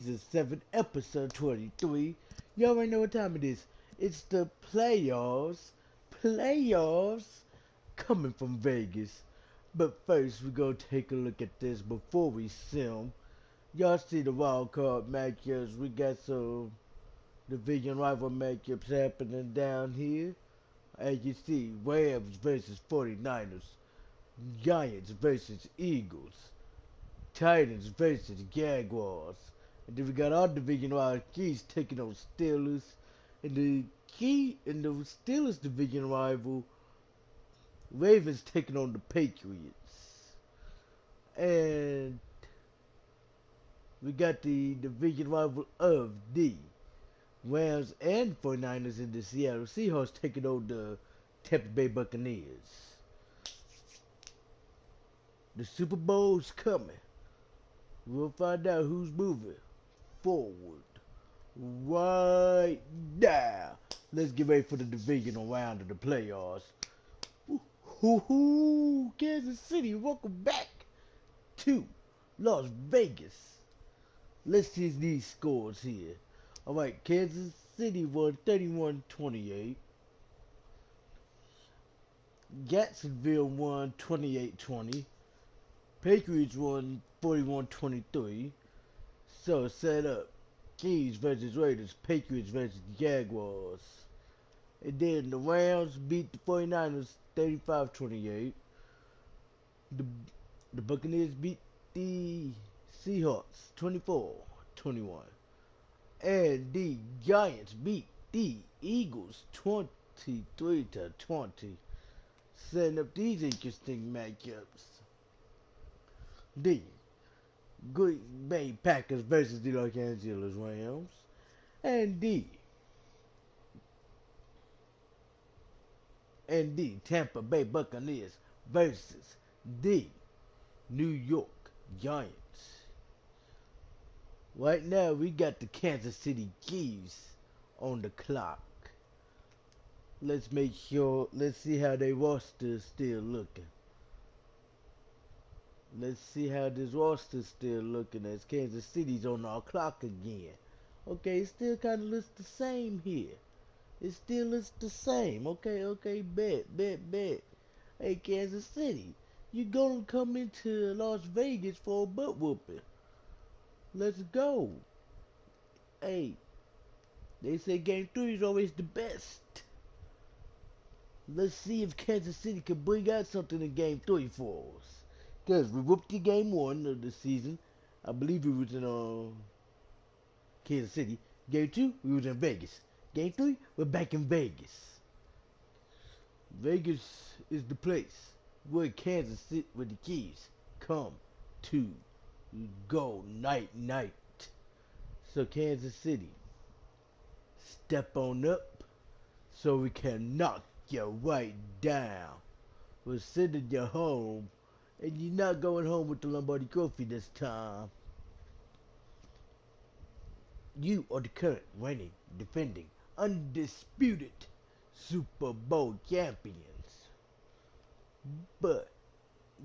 Season 7, episode 23. You already know what time it is. It's the playoffs. Playoffs coming from Vegas. But first, we're going to take a look at this before we sim. Y'all see the wild card matchups. We got some division rival matchups happening down here. As you see, Rams versus 49ers. Giants versus Eagles. Titans versus Jaguars. And then we got our division rival Chiefs taking on Steelers. And the Steelers division rival Ravens taking on the Patriots. And we got the division rival of the Rams and 49ers in the Seattle Seahawks taking on the Tampa Bay Buccaneers. The Super Bowl's coming. We'll find out who's moving forward right now. Let's get ready for the divisional round of the playoffs. Hoo-hoo, Kansas City, welcome back to Las Vegas. Let's see these scores here. Alright, Kansas City won 31-28. Jacksonville won 28-20. Patriots won 41-23. So set up. Chiefs versus Raiders, Patriots versus Jaguars. And then the Rams beat the 49ers 35-28. The, the Buccaneers beat the Seahawks 24-21. And the Giants beat the Eagles 23-20. Setting up these interesting matchups. The Green Bay Packers versus the Los Angeles Rams. And the Tampa Bay Buccaneers versus the New York Giants. Right now, we got the Kansas City Chiefs on the clock. Let's see how their roster's still looking. Let's see how this roster's still looking as Kansas City's on our clock again. Okay, it still kind of looks the same here. It still looks the same. Okay, bet. Hey, Kansas City, you gonna come into Las Vegas for a butt whooping. Let's go. Hey, they say game 3 is always the best. Let's see if Kansas City can bring out something in game 3 for us. Because we whooped you game 1 of the season. I believe we was in Kansas City. Game 2, we was in Vegas. Game 3, we're back in Vegas. Vegas is the place where Kansas City, where the Chiefs come to go night. So Kansas City, step on up so we can knock you right down. We're sending you home, and you're not going home with the Lombardi Trophy this time. You are the current reigning, defending, undisputed Super Bowl champions. But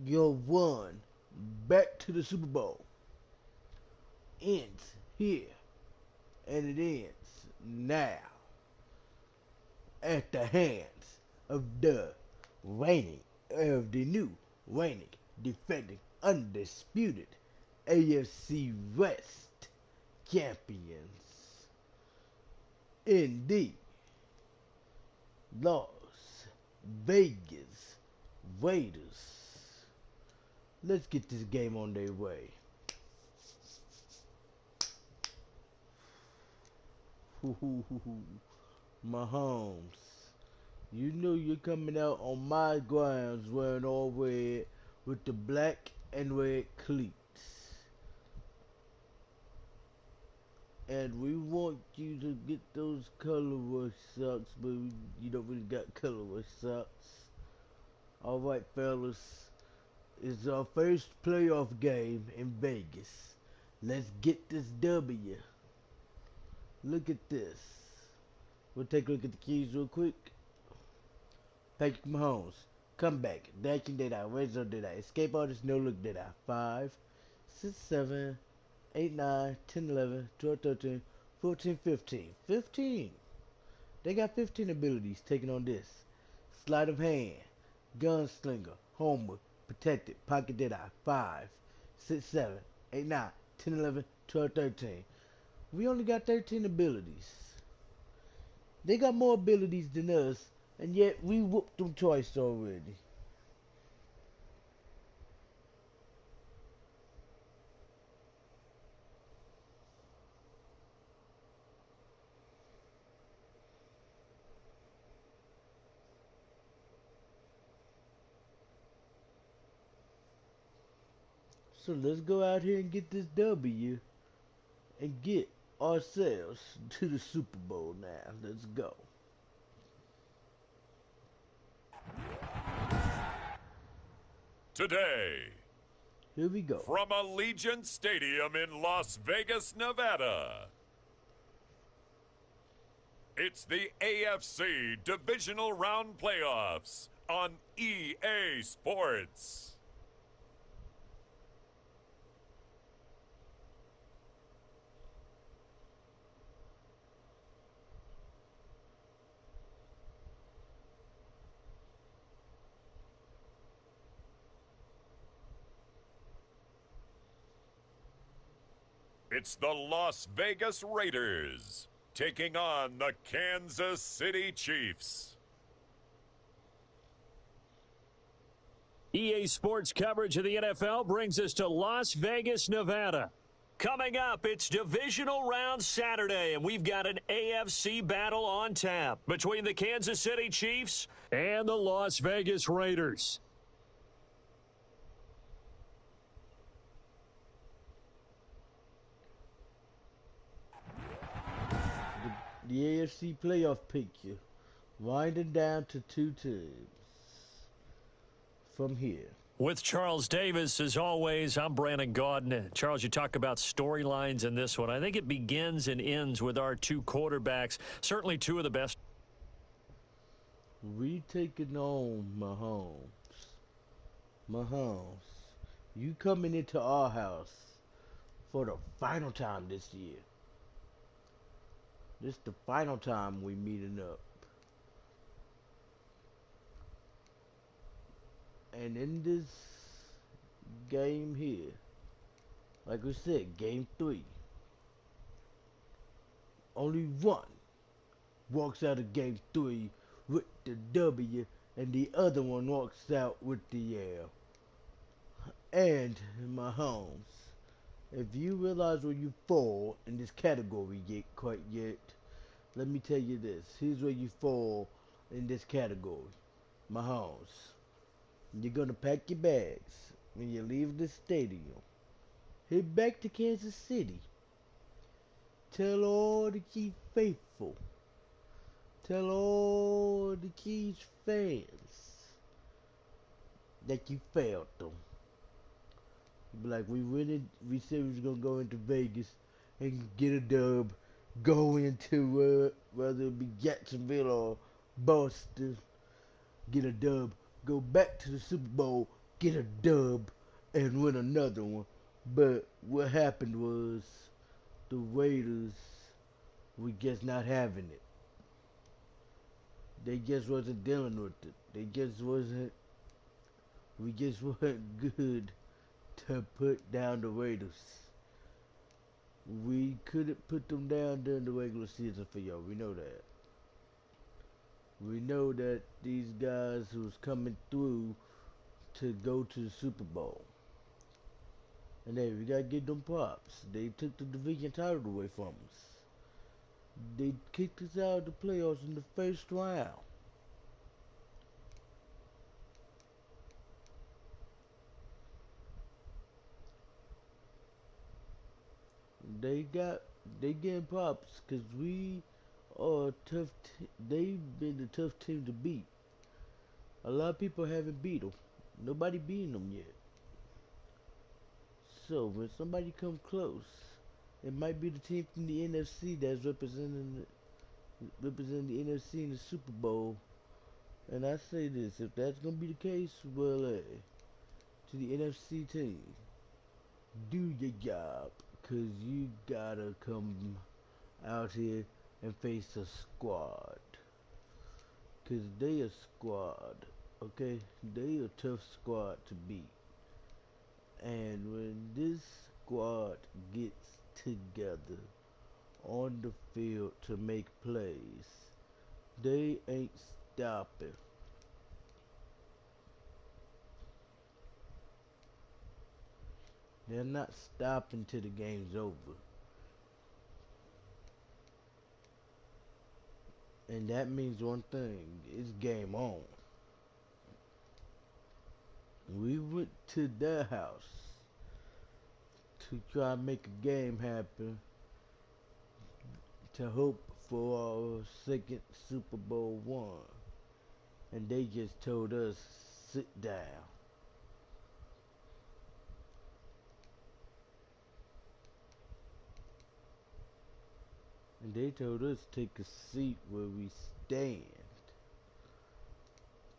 your run back to the Super Bowl ends here, and it ends now at the hands of the new reigning, defending, undisputed AFC West champions in the Las Vegas Raiders. Let's get this game on their way. Mahomes, you know you're coming out on my grounds wearing all red with the black and red cleats. And we want you to get those colorless socks, but you don't really got colorless socks. Alright, fellas. It's our first playoff game in Vegas. Let's get this W. Look at this. We'll take a look at the keys real quick. Patrick Mahomes. Comeback. Dashing did I. Red zone did I. Escape artist. No look did I. 5, 6, 7, 8, 9, 10, 11, 12, 13, 14, 15. 15. They got 15 abilities taking on this. Sleight of hand, gunslinger, homer, protected, pocket deadeye, 5, 6, 7, 8, 9, 10, 11, 12, 13. We only got 13 abilities. They got more abilities than us, and yet we whooped them twice already. So let's go out here and get this W and get ourselves to the Super Bowl now. Let's go. Today, Here we go. from Allegiant Stadium in Las Vegas, Nevada, it's the AFC Divisional Round Playoffs on EA Sports. It's the Las Vegas Raiders taking on the Kansas City Chiefs. EA Sports coverage of the NFL brings us to Las Vegas, Nevada. Coming up, it's Divisional Round Saturday, and we've got an AFC battle on tap between the Kansas City Chiefs and the Las Vegas Raiders. The AFC playoff picture winding down to two teams from here. With Charles Davis, as always, I'm Brandon Gaudin. Charles, you talk about storylines in this one. I think it begins and ends with our two quarterbacks, certainly two of the best. We taking on Mahomes. Mahomes, you coming into our house for the final time this year. This the final time we meeting up. And in this game here, like we said, game 3, only one walks out of game 3 with the W, and the other one walks out with the L. And Mahomes, if you realize where you fall in this category yet, let me tell you this. Here's where you fall in this category. Mahomes, you're going to pack your bags when you leave the stadium. Head back to Kansas City. Tell all the Chiefs faithful. Tell all the Chiefs fans that you failed them. Be like, we said we was gonna go into Vegas and get a dub, go into whether it be Jacksonville or Boston, get a dub, go back to the Super Bowl, get a dub, and win another one. But what happened was the Raiders were just not having it. They just wasn't dealing with it. We just weren't good to put down the Raiders. We couldn't put them down during the regular season for y'all. We know that. We know that these guys was coming through to go to the Super Bowl. And hey, we gotta give them props. They took the division title away from us. They kicked us out of the playoffs in the first round. They getting props because we are tough. They've been a tough team to beat. A lot of people haven't beat them. Nobody beating them yet. So when somebody come close, it might be the team from the NFC that's representing the NFC in the Super Bowl. And I say this, if that's gonna be the case, well, to the NFC team, do your job, 'cause you gotta come out here and face a squad. 'Cause they a squad, okay? They a tough squad to beat. And when this squad gets together on the field to make plays, they ain't stopping. They're not stopping till the game's over. And that means one thing, it's game on. We went to their house to try and make a game happen, to hope for our second Super Bowl one. And they just told us, sit down. And they told us take a seat where we stand.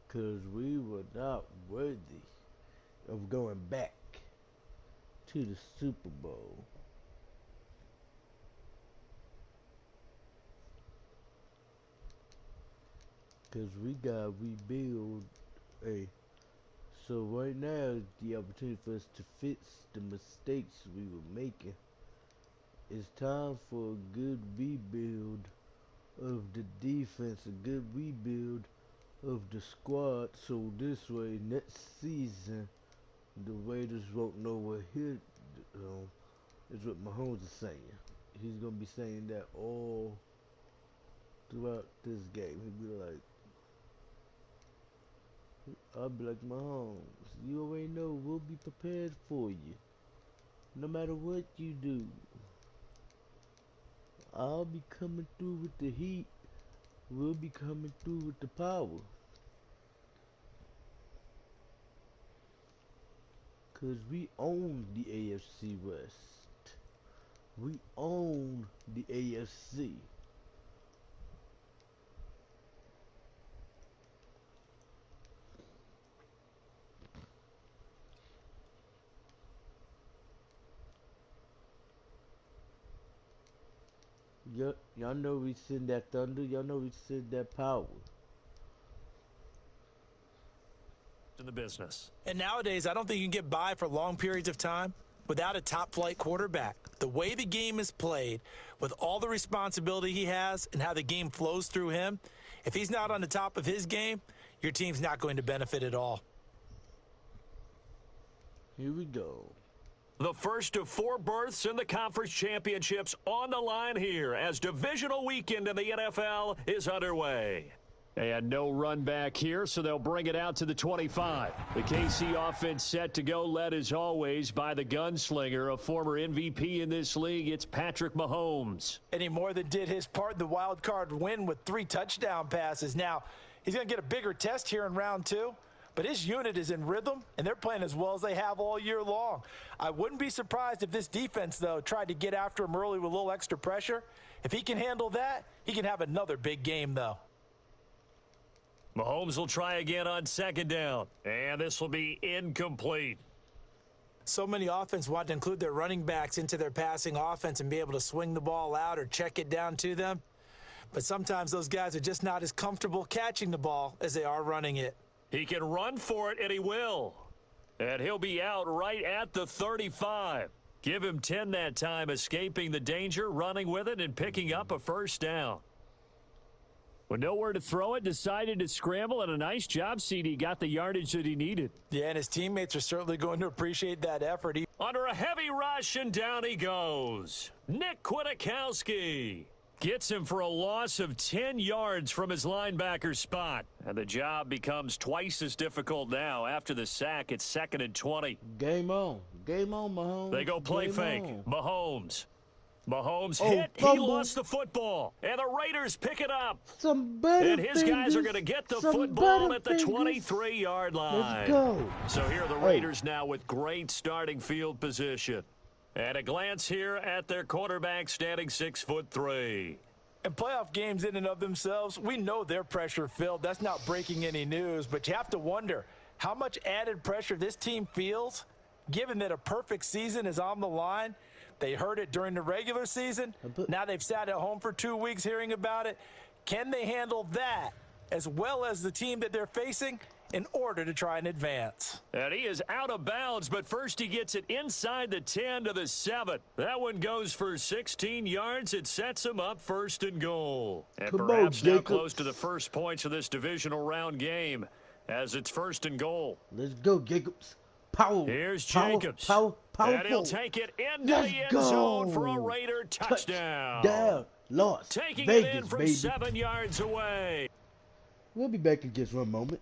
'Cause we were not worthy of going back to the Super Bowl. Cause we got rebuild so right now is the opportunity for us to fix the mistakes we were making. It's time for a good rebuild of the defense, a good rebuild of the squad, so this way next season the Raiders won't know what hit is what Mahomes is saying. He's gonna be saying that all throughout this game. He'll be like, I'll be like, Mahomes, you already know we'll be prepared for you. No matter what you do. I'll be coming through with the heat. We'll be coming through with the power. 'Cause we own the AFC West. We own the AFC. Y'all know we send that thunder. Y'all know we send that power. In the business. And nowadays, I don't think you can get by for long periods of time without a top-flight quarterback. The way the game is played, with all the responsibility he has and how the game flows through him, if he's not on the top of his game, your team's not going to benefit at all. Here we go. The first of 4 berths in the conference championships on the line here as divisional weekend in the NFL is underway. And no run back here, so they'll bring it out to the 25. The KC offense set to go, led as always by the gunslinger, a former MVP in this league. It's Patrick Mahomes. And he more than did his part in the wild card win with 3 touchdown passes. Now, he's going to get a bigger test here in round 2. But his unit is in rhythm, and they're playing as well as they have all year long. I wouldn't be surprised if this defense, though, tried to get after him early with a little extra pressure. If he can handle that, he can have another big game, though. Mahomes will try again on 2nd down, and this will be incomplete. So many offenses want to include their running backs into their passing offense and be able to swing the ball out or check it down to them. But sometimes those guys are just not as comfortable catching the ball as they are running it. He can run for it, and he will. And he'll be out right at the 35. Give him 10 that time, escaping the danger, running with it, and picking up a 1st down. With nowhere to throw it, decided to scramble, and a nice job, CD. Got the yardage that he needed. Yeah, and his teammates are certainly going to appreciate that effort. Under a heavy rush, and down he goes. Nick Kwiatkowski gets him for a loss of 10 yards from his linebacker spot. And the job becomes twice as difficult now. After the sack, it's 2nd and 20. Game on. Game on, Mahomes. They go play Game fake. on. Mahomes hit. He fumble. lost the football. And the Raiders pick it up. Some butter And his guys are going to get the football at the 23-yard line. Let's go. So here are the Raiders now with great starting field position. And a glance here at their quarterback standing 6'3". And playoff games in and of themselves, we know they're pressure-filled. That's not breaking any news, but you have to wonder how much added pressure this team feels, given that a perfect season is on the line. They heard it during the regular season. Now they've sat at home for 2 weeks hearing about it. Can they handle that as well as the team that they're facing in order to try and advance? And he is out of bounds, but first he gets it inside the 10 to the 7. That one goes for 16 yards. It sets him up 1st and goal. And Come perhaps on, now Jacob. close to the first points of this divisional round game as it's 1st and goal. Let's go, Jacobs. Power. Here's power, Jacobs. Power. And he'll Forward. take it into Let's the end go. zone for a Raider touchdown. Down. Lost. Taking Vegas, it in from baby. 7 yards away. We'll be back in just one moment.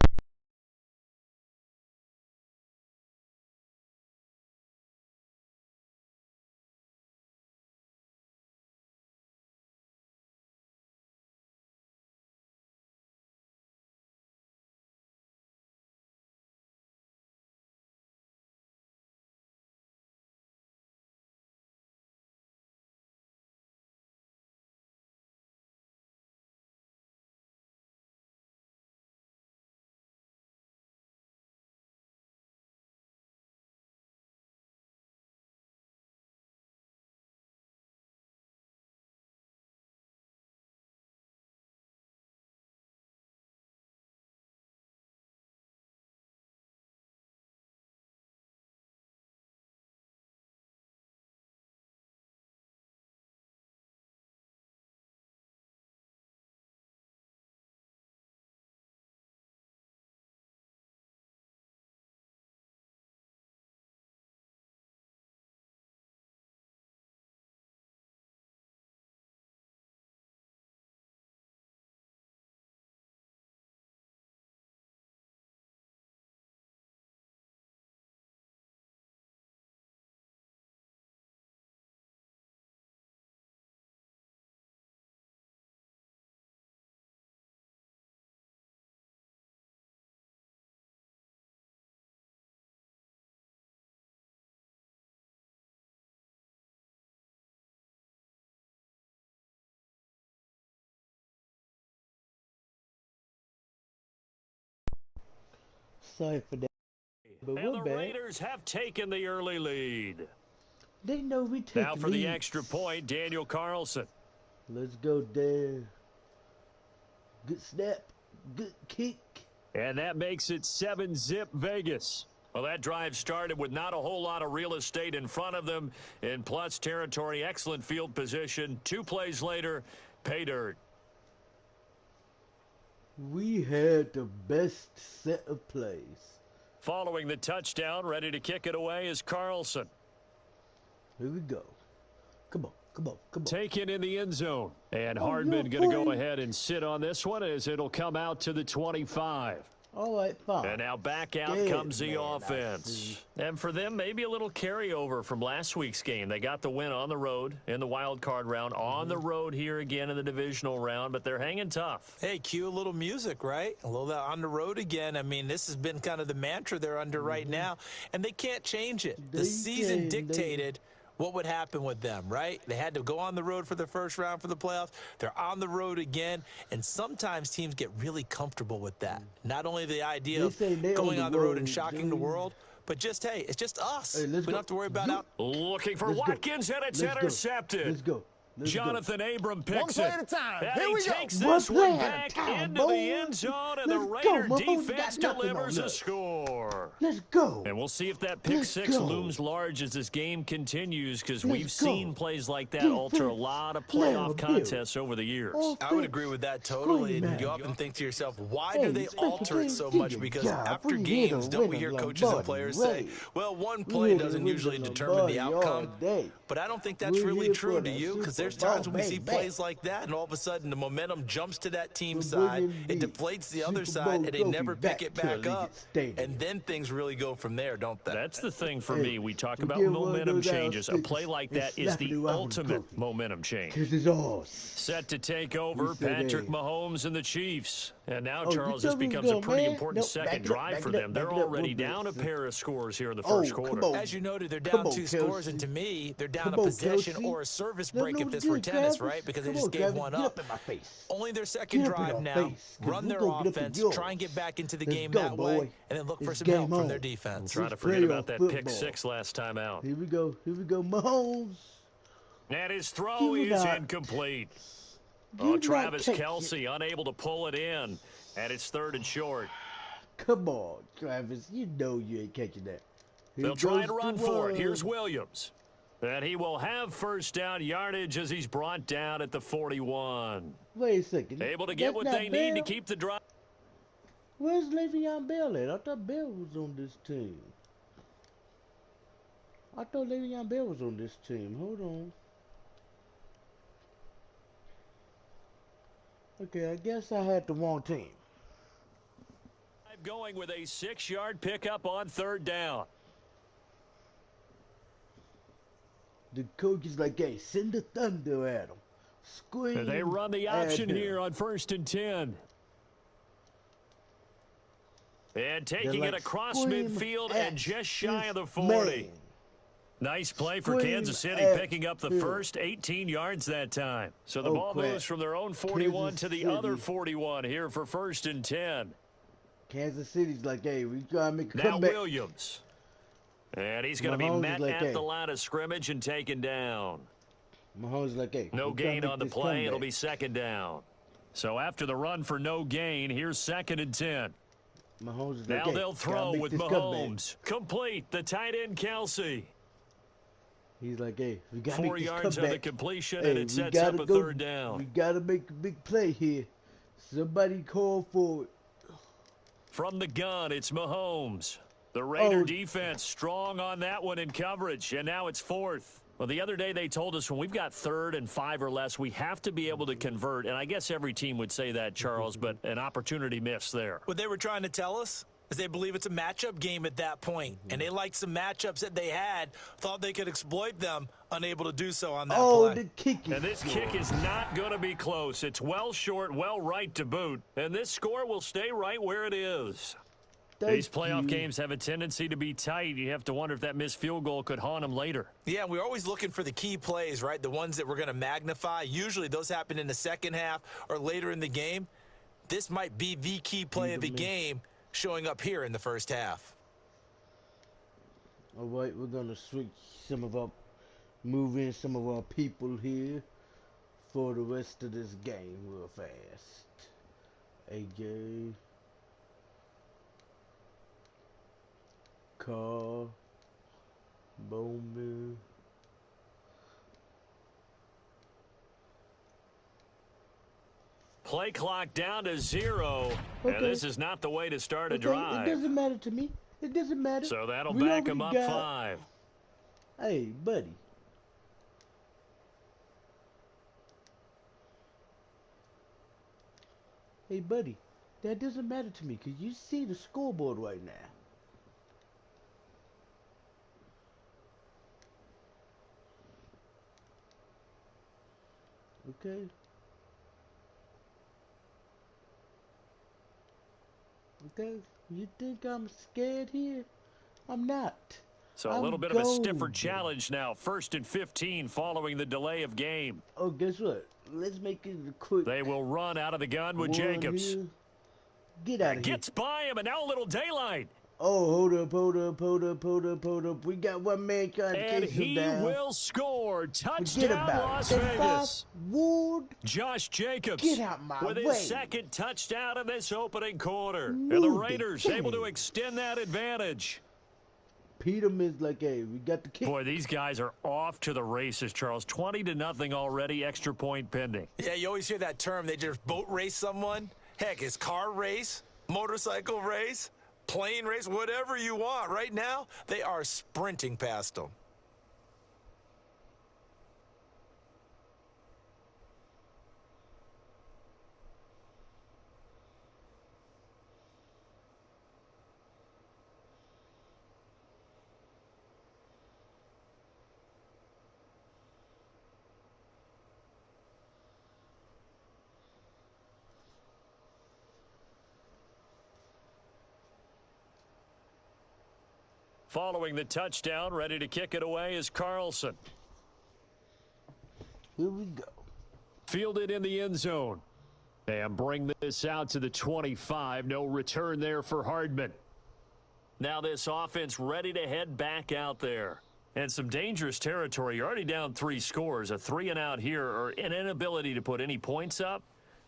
Sorry for that. But And we're the back. Raiders have taken the early lead. They know we take Now for the leads. extra point, Daniel Carlson. Let's go there. Good snap. Good kick. And that makes it 7-zip Vegas. Well, that drive started with not a whole lot of real estate in front of them. In plus territory, excellent field position. 2 plays later, pay dirt. We had the best set of plays. Following the touchdown, ready to kick it away is Carlson. Here we go. Come on, come on, come on. Taken in the end zone. And Oh, Hardman you're going to go playing. ahead and sit on this one as it'll come out to the 25. All right, fine. And now back out Good comes the man, I offense. see. And for them, maybe a little carryover from last week's game. They got the win on the road in the wild card round, on the road here again in the divisional round, but they're hanging tough. Hey, cue a little music, right? A little on the road again. I mean, this has been kind of the mantra they're under right now, and they can't change it. The season dictated what would happen with them, right? They had to go on the road for the first round for the playoffs. They're on the road again, and sometimes teams get really comfortable with that. Not only the idea They of say they going on the road and road, shocking the dude. world, but just, hey, it's just us. Hey, We let's don't go. have to worry about out. Looking for Let's go. Watkins, and it's Let's go. intercepted. Let's go. Let's Jonathan Abram picks One play it. at a time. And Here he we go. takes One this play one at a back time, into the boy. end zone, and the Let's go, Raider Mahomes. defense Got nothing on delivers a us. score. Let's go. And we'll see if that pick Let's six go. looms large as this game continues, because Let's we've go. seen plays like that Defense. alter a lot of Let playoff 'em contests over the years. I would agree with that totally. Scream And you at often think to yourself, why Hey, do they special alter it teams so did much? your Because job. after We here to games, don't we win hear a coaches and Lombardi players say, race. well, one We play here to doesn't win usually the determine the Lombardi all outcome. day. But I don't think that's We're really here true for to the you, because there's Super times Bowl, when we see baby. plays like that, and all of a sudden the momentum jumps to that team We're side. bringing It the deflates the other Super side, Bowl and they trophy never back pick it to back Allegiant up. Stadium. And then things really go from there, don't they? That's the thing for Hey, me. We talk we about get one of momentum those changes. A sticks play like and that is slap it the around the ultimate trophy. momentum change. 'Cause it's ours. Set to take over, We said, Patrick hey. Mahomes and the Chiefs. And now, Oh, you Charles, this thought we was becomes a gonna pretty win? important Nope, second back it up, drive back for it up, them. They're back it up. already We'll down a blitz. pair of scores here in the Oh, first quarter. come on. As you noted, they're Come down on, 2 scores, Kelsey. and to me, they're down Come a on, possession Kelsey. or a service Let break them if this do were it, tennis, Travis. right? Because they Come just on, gave Travis. one Get up. up in my face. Only their second Get up in drive our now. face, 'cause Run we their gonna get up in offense, yours. try and get back into the Let's game go, that boy. way, and then look for It's some help game from their on. defense. Trying to Let's forget play about our that pick football. six last time out. Here we go. Here we go. Mahomes. And his throw You is not- incomplete. you Oh, not Travis catch it. Kelce unable to pull it in. And it's 3rd and short. Come on, Travis. You know you ain't catching that. Here They'll try goes and run the for it. one. Here's Williams. And he will have first down yardage as he's brought down at the 41. Wait a second. Able to get That's what not they need to Bell? keep the drive. Where's Le'Veon Bell at? I thought Bell was on this team. I thought Le'Veon Bell was on this team. Hold on. Okay, I guess I had the wrong team. Going with a 6-yard pickup on 3rd down. The coach is like, hey, send the thunder at him. Scream. They run the at option him. here on 1st and 10. And taking They're it like, across scream midfield at and just shy of the this 40. man. Nice play for Scream Kansas City, at picking up the him. first 18 yards that time. So the Oh, ball crap. moves from their own 41 Kansas to the City. other 41 here for 1st and 10. Kansas City's like, hey, we trying to make a Now comeback. Williams. And he's going to be Mahomes is met like, at hey. the line of scrimmage and taken down. Mahomes is like, hey, No we trying gain to on make the this play. It'll comeback. be 2nd down. So after the run for no gain, here's 2nd and 10. Mahomes is like, Now hey, they'll gotta throw make with this comeback. Mahomes. Complete. The tight end, Kelce. He's like, hey, we gotta 4 make this yards on the comeback. completion, Hey, and it we sets up gotta a go, 3rd down. We gotta make a big play here. Somebody call for it. From the gun, it's Mahomes. The Raider Oh. defense strong on that one in coverage, and now it's 4th. Well, the other day they told us when we've got 3rd and 5 or less, we have to be able to convert. And I guess every team would say that, Charles, but an opportunity missed there. What they were trying to tell us is they believe it's a matchup game at that point, and they liked some matchups that they had, thought they could exploit them, unable to do so on that Oh, play. the kick is And this kick is not going to be close. It's well short, well right to boot. And this score will stay right where it is. These playoff games have a tendency to be tight. You have to wonder if that missed field goal could haunt them later. Yeah, we're always looking for the key plays, right? The ones that we're going to magnify. Usually those happen in the second half or later in the game. This might be the key play of the game showing up here in the first half. All right, we're gonna switch move in some of our people here for the rest of this game real fast. AJ, Carl, Bowman. Play clock down to 0. Okay. And this is not the way to start a Okay, drive. it doesn't matter to me. It doesn't matter. So that'll We back him already up got- 5. Hey, buddy. Hey, buddy. That doesn't matter to me because you see the scoreboard right now. Okay. Okay. You think I'm scared here? I'm not. So a I'm little bit of a stiffer golden. challenge now. 1st and 15 following the delay of game. Oh, guess what? Let's make it a quick. They will run out of the gun with one Jacobs. here. Get out of here. Gets by him, and now a little daylight. Oh, hold up. We got one man trying to And chase him he down. will score. Forget Touchdown, about Las it. 35 Vegas. Ward. Josh Jacobs Get out my with his way. second touchdown in this opening quarter. And the Move it. Raiders able to extend that advantage. Peterman's like, hey, we got the kick. Boy, these guys are off to the races, Charles. 20-0 already, extra point pending. Yeah, you always hear that term. They just boat race someone. Heck, it's car race, motorcycle race, plane race, whatever you want. Right now, they are sprinting past them. Following the touchdown, ready to kick it away is Carlson. Here we go. Fielded in the end zone. And bring this out to the 25. No return there for Hardman. Now this offense ready to head back out there. And some dangerous territory. You're already down 3 scores. A 3-and-out here, or an inability to put any points up.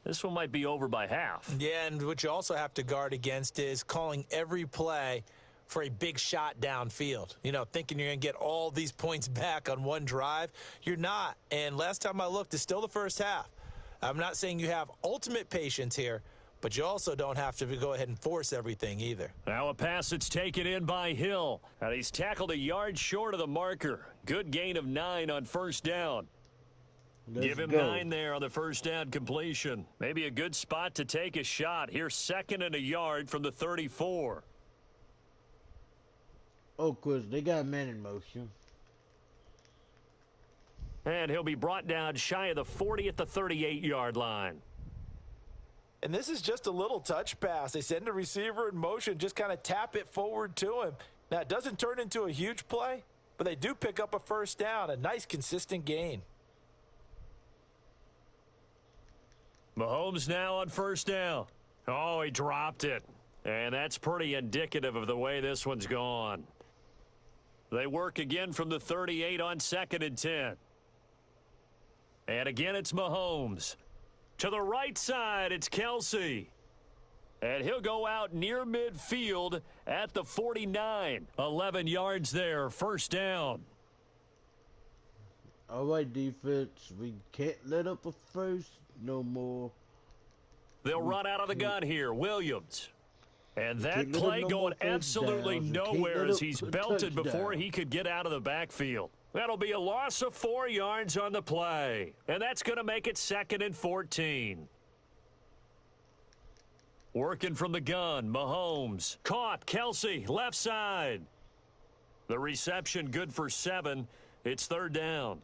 This one might be over by half. Yeah, and what you also have to guard against is calling every play for a big shot downfield. You know, thinking you're going to get all these points back on one drive. You're not. And last time I looked, it's still the first half. I'm not saying you have ultimate patience here, but you also don't have to go ahead and force everything either. Now a pass that's taken in by Hill. And he's tackled a yard short of the marker. Good gain of 9 on first down. Give him 9 there on the first down completion. Maybe a good spot to take a shot. Here's 2nd and a yard from the 34. Oh, of course, they got a man in motion. And he'll be brought down shy of the 40 at the 38-yard line. And this is just a little touch pass. They send the receiver in motion, just kind of tap it forward to him. Now, it doesn't turn into a huge play, but they do pick up a first down, a nice, consistent gain. Mahomes now on first down. Oh, he dropped it. And that's pretty indicative of the way this one's gone. They work again from the 38 on 2nd and 10. And again, it's Mahomes. To the right side, it's Kelsey. And he'll go out near midfield at the 49. 11 yards there, first down. All right, defense. We can't let up a first no more. They'll run out of the gun here. Williams. And that play going absolutely nowhere as he's belted before he could get out of the backfield. That'll be a loss of 4 yards on the play. And that's going to make it 2nd and 14. Working from the gun, Mahomes. Caught, Kelsey, left side. The reception good for 7. It's 3rd down.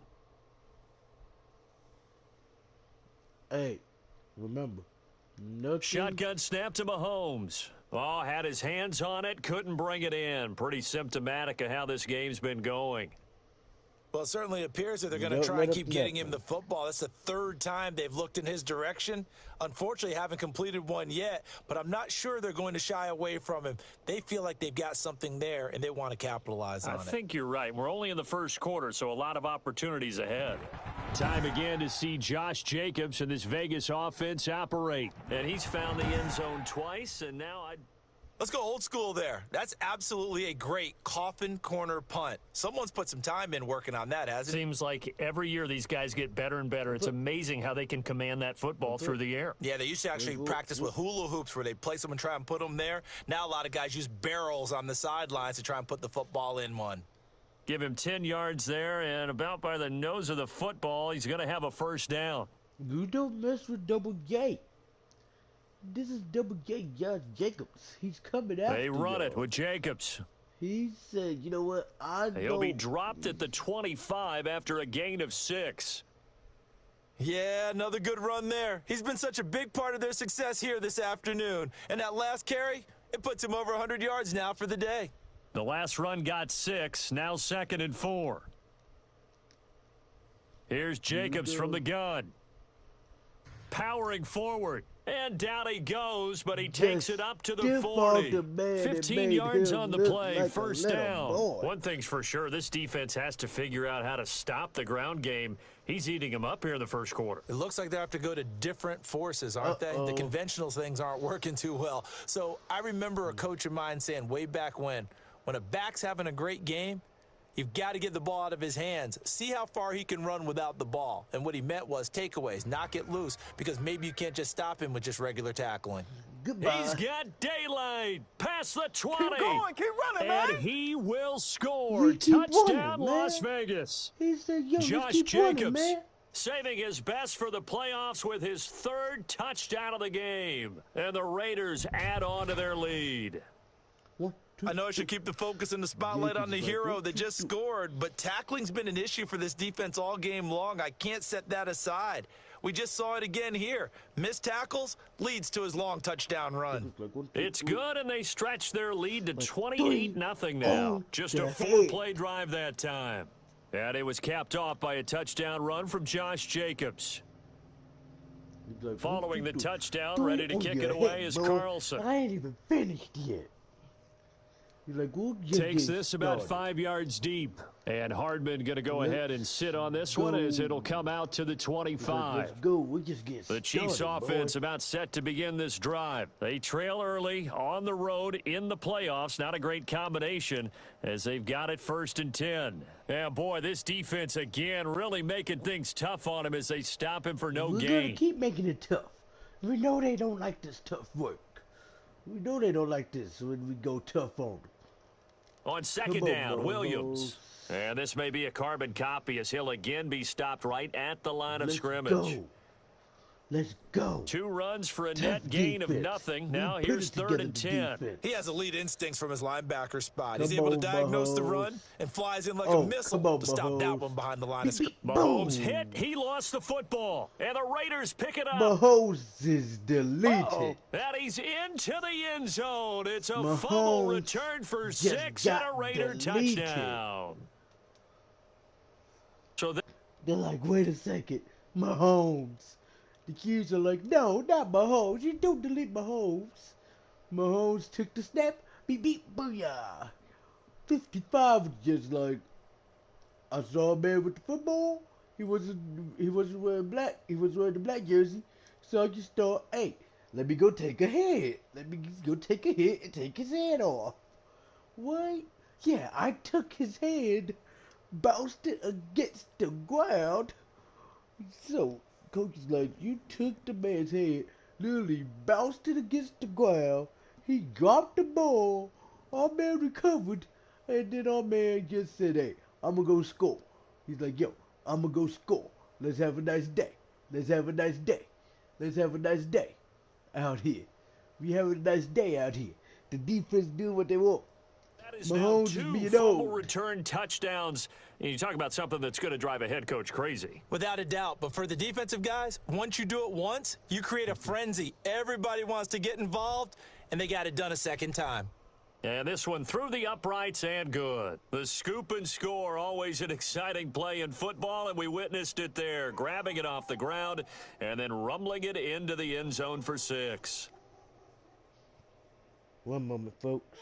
Hey, remember, nothing. Shotgun snap to Mahomes. Oh, had his hands on it, couldn't bring it in. Pretty symptomatic of how this game's been going. Well, it certainly appears that they're going to try and keep getting him the football. That's the 3rd time they've looked in his direction. Unfortunately, haven't completed one yet, but I'm not sure they're going to shy away from him. They feel like they've got something there, and they want to capitalize on it. I think you're right. We're only in the first quarter, so a lot of opportunities ahead. Time again to see Josh Jacobs and this Vegas offense operate. And he's found the end zone twice, and now Let's go old school there. That's absolutely a great coffin corner punt. Someone's put some time in working on that, hasn't it? Seems like every year these guys get better and better. It's amazing how they can command that football through the air. Yeah, they used to actually practice with hula hoops where they place them and try and put them there. Now a lot of guys use barrels on the sidelines to try and put the football in one. Give him 10 yards there, and about by the nose of the football, he's going to have a first down. You don't mess with Double J. This is Double J, Josh Jacobs. He's coming out. They run it with Jacobs. He said, you know what, He'll be dropped at the 25 after a gain of 6. Yeah, another good run there. He's been such a big part of their success here this afternoon. And that last carry, it puts him over 100 yards now for the day. The last run got 6, now 2nd and 4. Here's Jacobs from the gun. Powering forward. And down he goes, but he takes it up to the 40. 15 yards on the play, like first down. One thing's for sure, this defense has to figure out how to stop the ground game. He's eating him up here in the first quarter. It looks like they have to go to different forces, aren't they? The conventional things aren't working too well. So I remember a coach of mine saying way back when a back's having a great game, you've got to get the ball out of his hands. See how far he can run without the ball. And what he meant was takeaways, knock it loose, because maybe you can't just stop him with just regular tackling. Goodbye. He's got daylight. Past the 20. Keep going. Keep running, man. And he will score. Touchdown, Las Vegas. Josh Jacobs saving his best for the playoffs with his 3rd touchdown of the game. And the Raiders add on to their lead. I know I should keep the focus and the spotlight on the hero that just scored, but tackling's been an issue for this defense all game long. I can't set that aside. We just saw it again here. Missed tackles leads to his long touchdown run. It's good, and they stretch their lead to 28-0 now. Just a 4-play drive that time. And it was capped off by a touchdown run from Josh Jacobs. Following the touchdown, ready to kick it away is Carlson. I ain't even finished yet. He's like, we'll just Takes get this about started. 5 yards deep. And Hardman going to go Let's ahead and sit on this go. one as it'll come out to the He's like, 25. let's go. We'll just get The started, Chiefs offense boy. about set to begin this drive. They trail early on the road in the playoffs. Not a great combination as they've got it 1st and 10. Yeah, boy, this defense again really making things tough on him as they stop him for no We're gain. going to keep making it tough. We know they don't like this tough work. We know they don't like this when we go tough on them. On second Come on, down, Williams. Mahomes. And this may be a carbon copy as he'll again be stopped right at the line of Let's scrimmage. go. Let's go. 2 runs for a Tough net gain defense. of nothing. We Now put here's it 3rd together, and the 10. defense. He has elite instincts from his linebacker spot. Come He's able to on, diagnose the Mahomes. run and flies in like Oh, a missile come on, to stop that Mahomes. one behind the line of scrimmage. Mahomes Boom. hit. He lost the football. And the Raiders pick it up. Mahomes is deleted. And he's into the end zone. It's a Mahomes fumble return for just 6 and a got Raider deleted. touchdown. So They're like, wait a second, Mahomes. The Qs are like, no, not Mahomes. You don't delete Mahomes. Mahomes took the snap. Beep, beep, booyah. 55 was just like, I saw a man with the football. He wasn't wearing black. He was wearing the black jersey. So I just thought, hey, let me go take a hit. Let me go take a hit and take his head off. What? Yeah, I took his head, bounced it against the ground. So, coach is like, you took the man's head, literally bounced it against the ground. He dropped the ball. Our man recovered. And then our man just said, hey, I'm going to go score. He's like, yo, I'm going to go score. Let's have a nice day. Let's have a nice day. Let's have a nice day out here. We having a nice day out here. The defense do what they want. that is Mahomes now is 2 being fumble old. return touchdowns. And you talk about something that's going to drive a head coach crazy. Without a doubt. But for the defensive guys, once you do it once, you create a frenzy. Everybody wants to get involved, and they got it done a second time. And this one through the uprights and good. The scoop and score, always an exciting play in football, and we witnessed it there, grabbing it off the ground and then rumbling it into the end zone for 6. One moment, folks.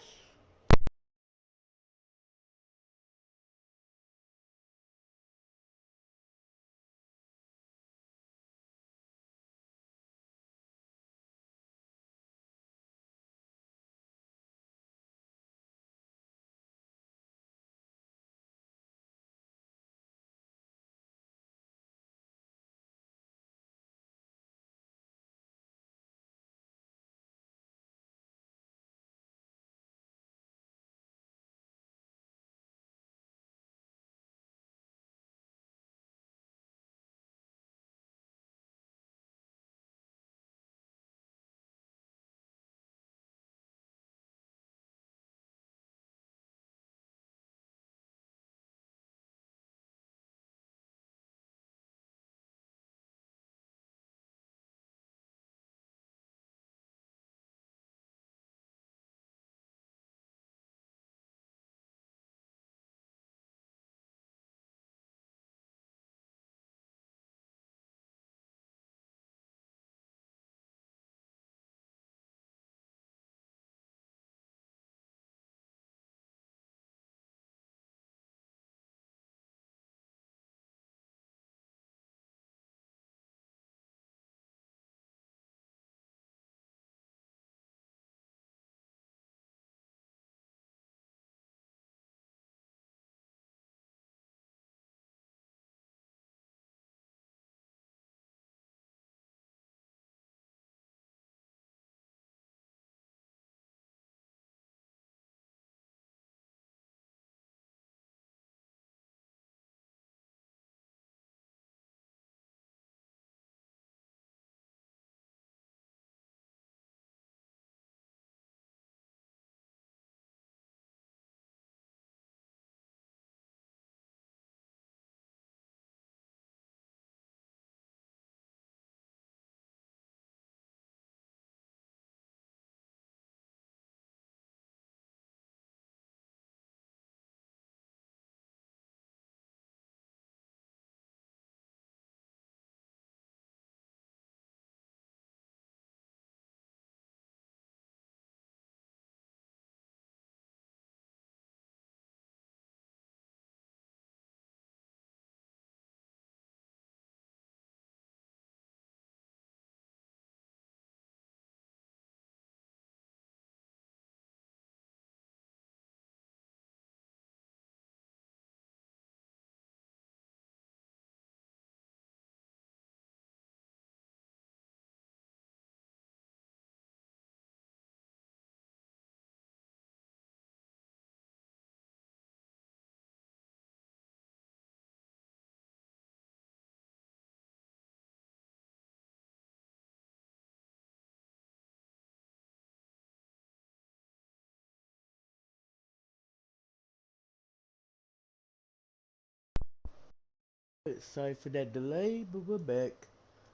Sorry for that delay, but we're back.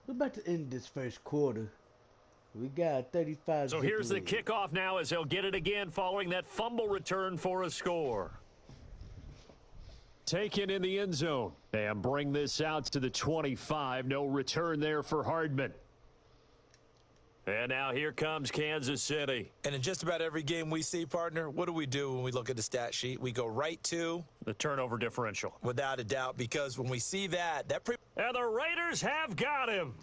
We're about to end this first quarter. We got 35. So here's the kickoff now as they'll get it again following that fumble return for a score. Taken in the end zone. And bring this out to the 25. No return there for Hardman. And now here comes Kansas City. And in just about every game we see, partner, what do we do when we look at the stat sheet? We go right to the turnover differential. Without a doubt, because when we see that and the Raiders have got him.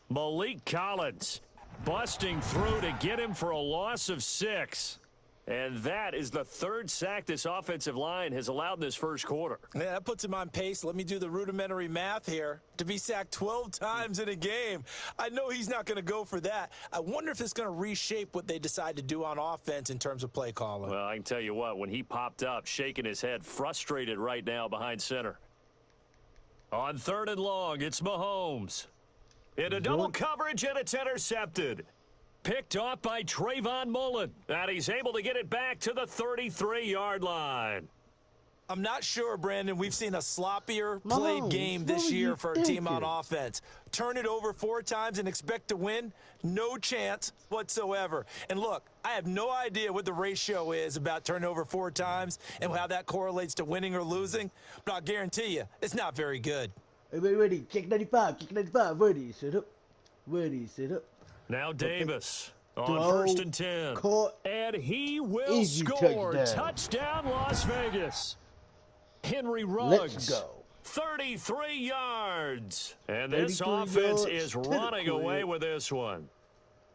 Malik Collins busting through to get him for a loss of 6. And that is the third sack this offensive line has allowed in this first quarter. Yeah, that puts him on pace. Let me do the rudimentary math here. To be sacked 12 times in a game. I know he's not going to go for that. I wonder if it's going to reshape what they decide to do on offense in terms of play calling. Well, I can tell you what, when he popped up, shaking his head, frustrated right now behind center. On 3rd and long, it's Mahomes. In a double coverage, and it's intercepted. Picked off by Trayvon Mullen. And he's able to get it back to the 33-yard line. I'm not sure, Brandon. We've seen a sloppier played game this year for a team on offense. Turn it over 4 times and expect to win? No chance whatsoever. And look, I have no idea what the ratio is about turning over 4 times and how that correlates to winning or losing, but I'll guarantee you it's not very good. Hey, ready, kick 95, kick 95, ready, set up, ready, set up. Now Davis on 1st and 10. Caught. And he will Easy score. touchdown. Las Vegas. Henry Ruggs. Let's go. 33 yards. And this offense is running away with this one.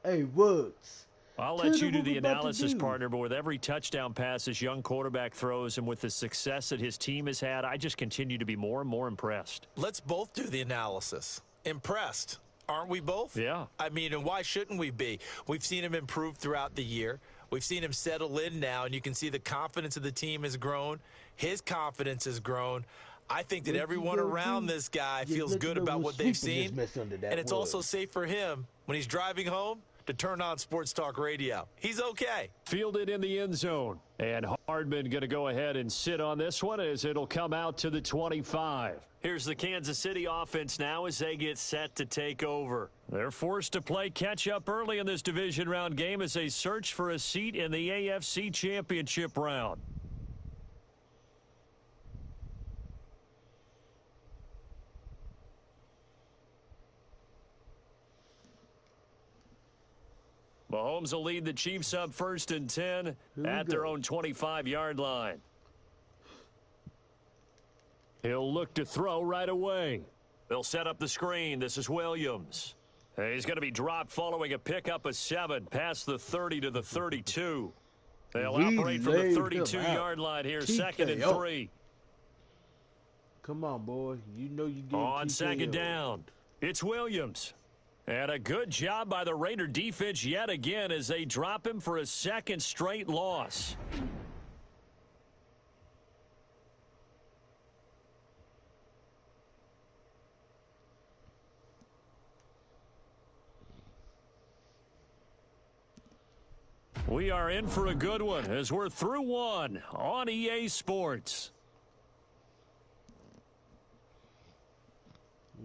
Hey, Ruggs. I'll let you do the analysis, partner, but with every touchdown pass this young quarterback throws and with the success that his team has had, I just continue to be more and more impressed. Let's both do the analysis. Impressed. Aren't we both? Yeah. I mean, and why shouldn't we be? We've seen him improve throughout the year. We've seen him settle in now, and you can see the confidence of the team has grown. His confidence has grown. I think that everyone around this guy feels good about what they've seen, and it's also safe for him when he's driving home to turn on Sports Talk Radio. He's okay. Fielded in the end zone, and Hardman going to go ahead and sit on this one as it'll come out to the 25. Here's the Kansas City offense now as they get set to take over. They're forced to play catch-up early in this division round game as they search for a seat in the AFC Championship round. Mahomes will lead the Chiefs up 1st and 10 at their own 25-yard line. He'll look to throw right away. They'll set up the screen. This is Williams. He's going to be dropped following a pickup of 7 past the 30 to the 32. They'll operate from the 32-yard line here, 2nd and 3. Come on, boy. You know you get on 2nd down. It's Williams. And a good job by the Raider defense yet again as they drop him for a 2nd straight loss. We are in for a good one as we're through one on EA Sports.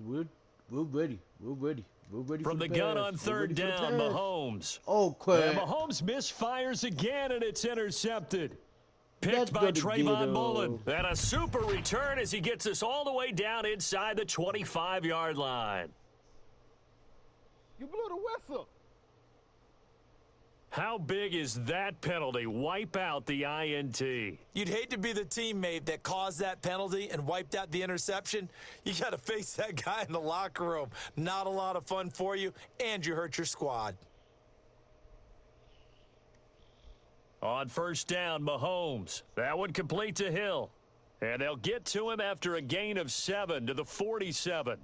We're ready. We're ready. We're ready from the gun on 3rd down, Mahomes. Oh, crap. And Mahomes misfires again, and it's intercepted. Picked by Trayvon Mullen. And a super return as he gets us all the way down inside the 25-yard line. You blew the whistle. How big is that penalty? Wipe out the INT. You'd hate to be the teammate that caused that penalty and wiped out the interception. You got to face that guy in the locker room. Not a lot of fun for you, and you hurt your squad. On 1st down, Mahomes. That one complete to Hill. And they'll get to him after a gain of 7 to the 47.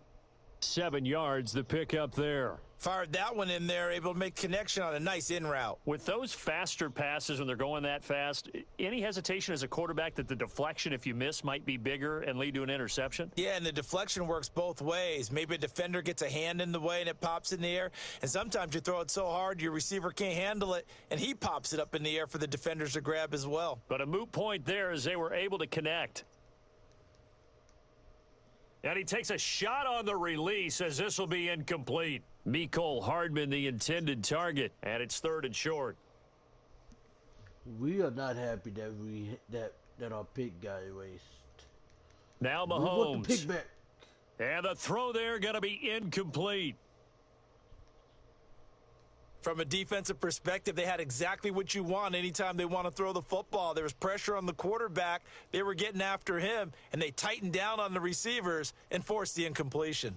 7 yards, the pickup there. Fired that one in there, able to make connection on a nice in route. With those faster passes when they're going that fast, any hesitation as a quarterback that the deflection, if you miss, might be bigger and lead to an interception? Yeah, and the deflection works both ways. Maybe a defender gets a hand in the way and it pops in the air. And sometimes you throw it so hard your receiver can't handle it, and he pops it up in the air for the defenders to grab as well. But a moot point there as they were able to connect. And he takes a shot on the release as this will be incomplete. Mecole Hardman, the intended target, and it's 3rd and short. We are not happy that that our pick got erased. Now We want Mahomes. the pick back. And the throw there going to be incomplete. From a defensive perspective, they had exactly what you want anytime they want to throw the football. There was pressure on the quarterback. They were getting after him, and they tightened down on the receivers and forced the incompletion.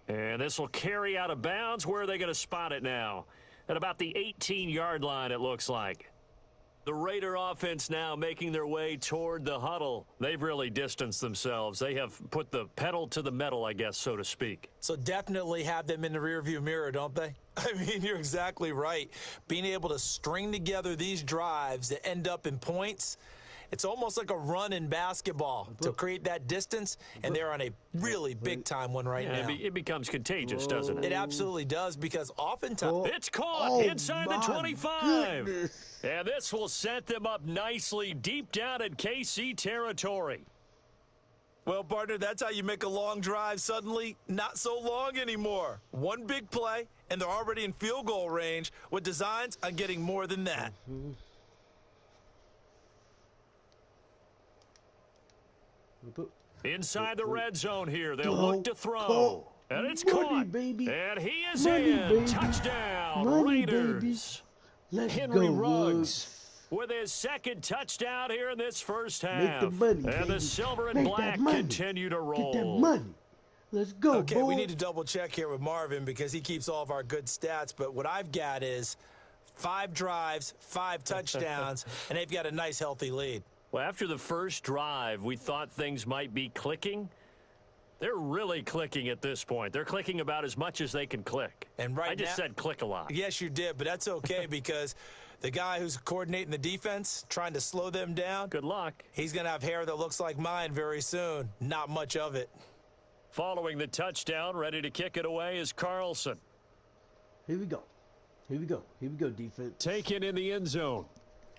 And this will carry out of bounds. Where are they going to spot it now? At about the 18-yard line, it looks like. The Raider offense now making their way toward the huddle. They've really distanced themselves. They have put the pedal to the metal, I guess, so to speak. So definitely have them in the rearview mirror, don't they? I mean, you're exactly right. Being able to string together these drives that end up in points, it's almost like a run in basketball to create that distance, and they're on a really big-time one right now. It becomes contagious, doesn't it? It absolutely does, because oftentimes... It's caught inside the 25. Goodness. And this will set them up nicely deep down in KC territory. Well, partner, that's how you make a long drive suddenly not so long anymore. One big play, and they're already in field goal range with designs on getting more than that. Inside the red zone here. They'll look to throw. Call. And it's Money, caught. baby. And he is Money, in. baby. Touchdown, Money, Raiders. Let's Henry go, Ruggs with his 2nd touchdown here in this first half. Make the money, and the baby. silver and Make black that money. continue to roll. Get that money. Let's go, Okay, boy. we need to double check here with Marvin because he keeps all of our good stats. But what I've got is 5 drives, 5 touchdowns, and they've got a nice, healthy lead. Well, after the first drive, we thought things might be clicking. They're really clicking at this point. They're clicking about as much as they can click. And right I just now, said click a lot. Yes, you did, but that's okay because the guy who's coordinating the defense, trying to slow them down, Good luck. he's going to have hair that looks like mine very soon. Not much of it. Following the touchdown, ready to kick it away is Carlson. Here we go. Here we go. Here we go, defense. Taken in the end zone.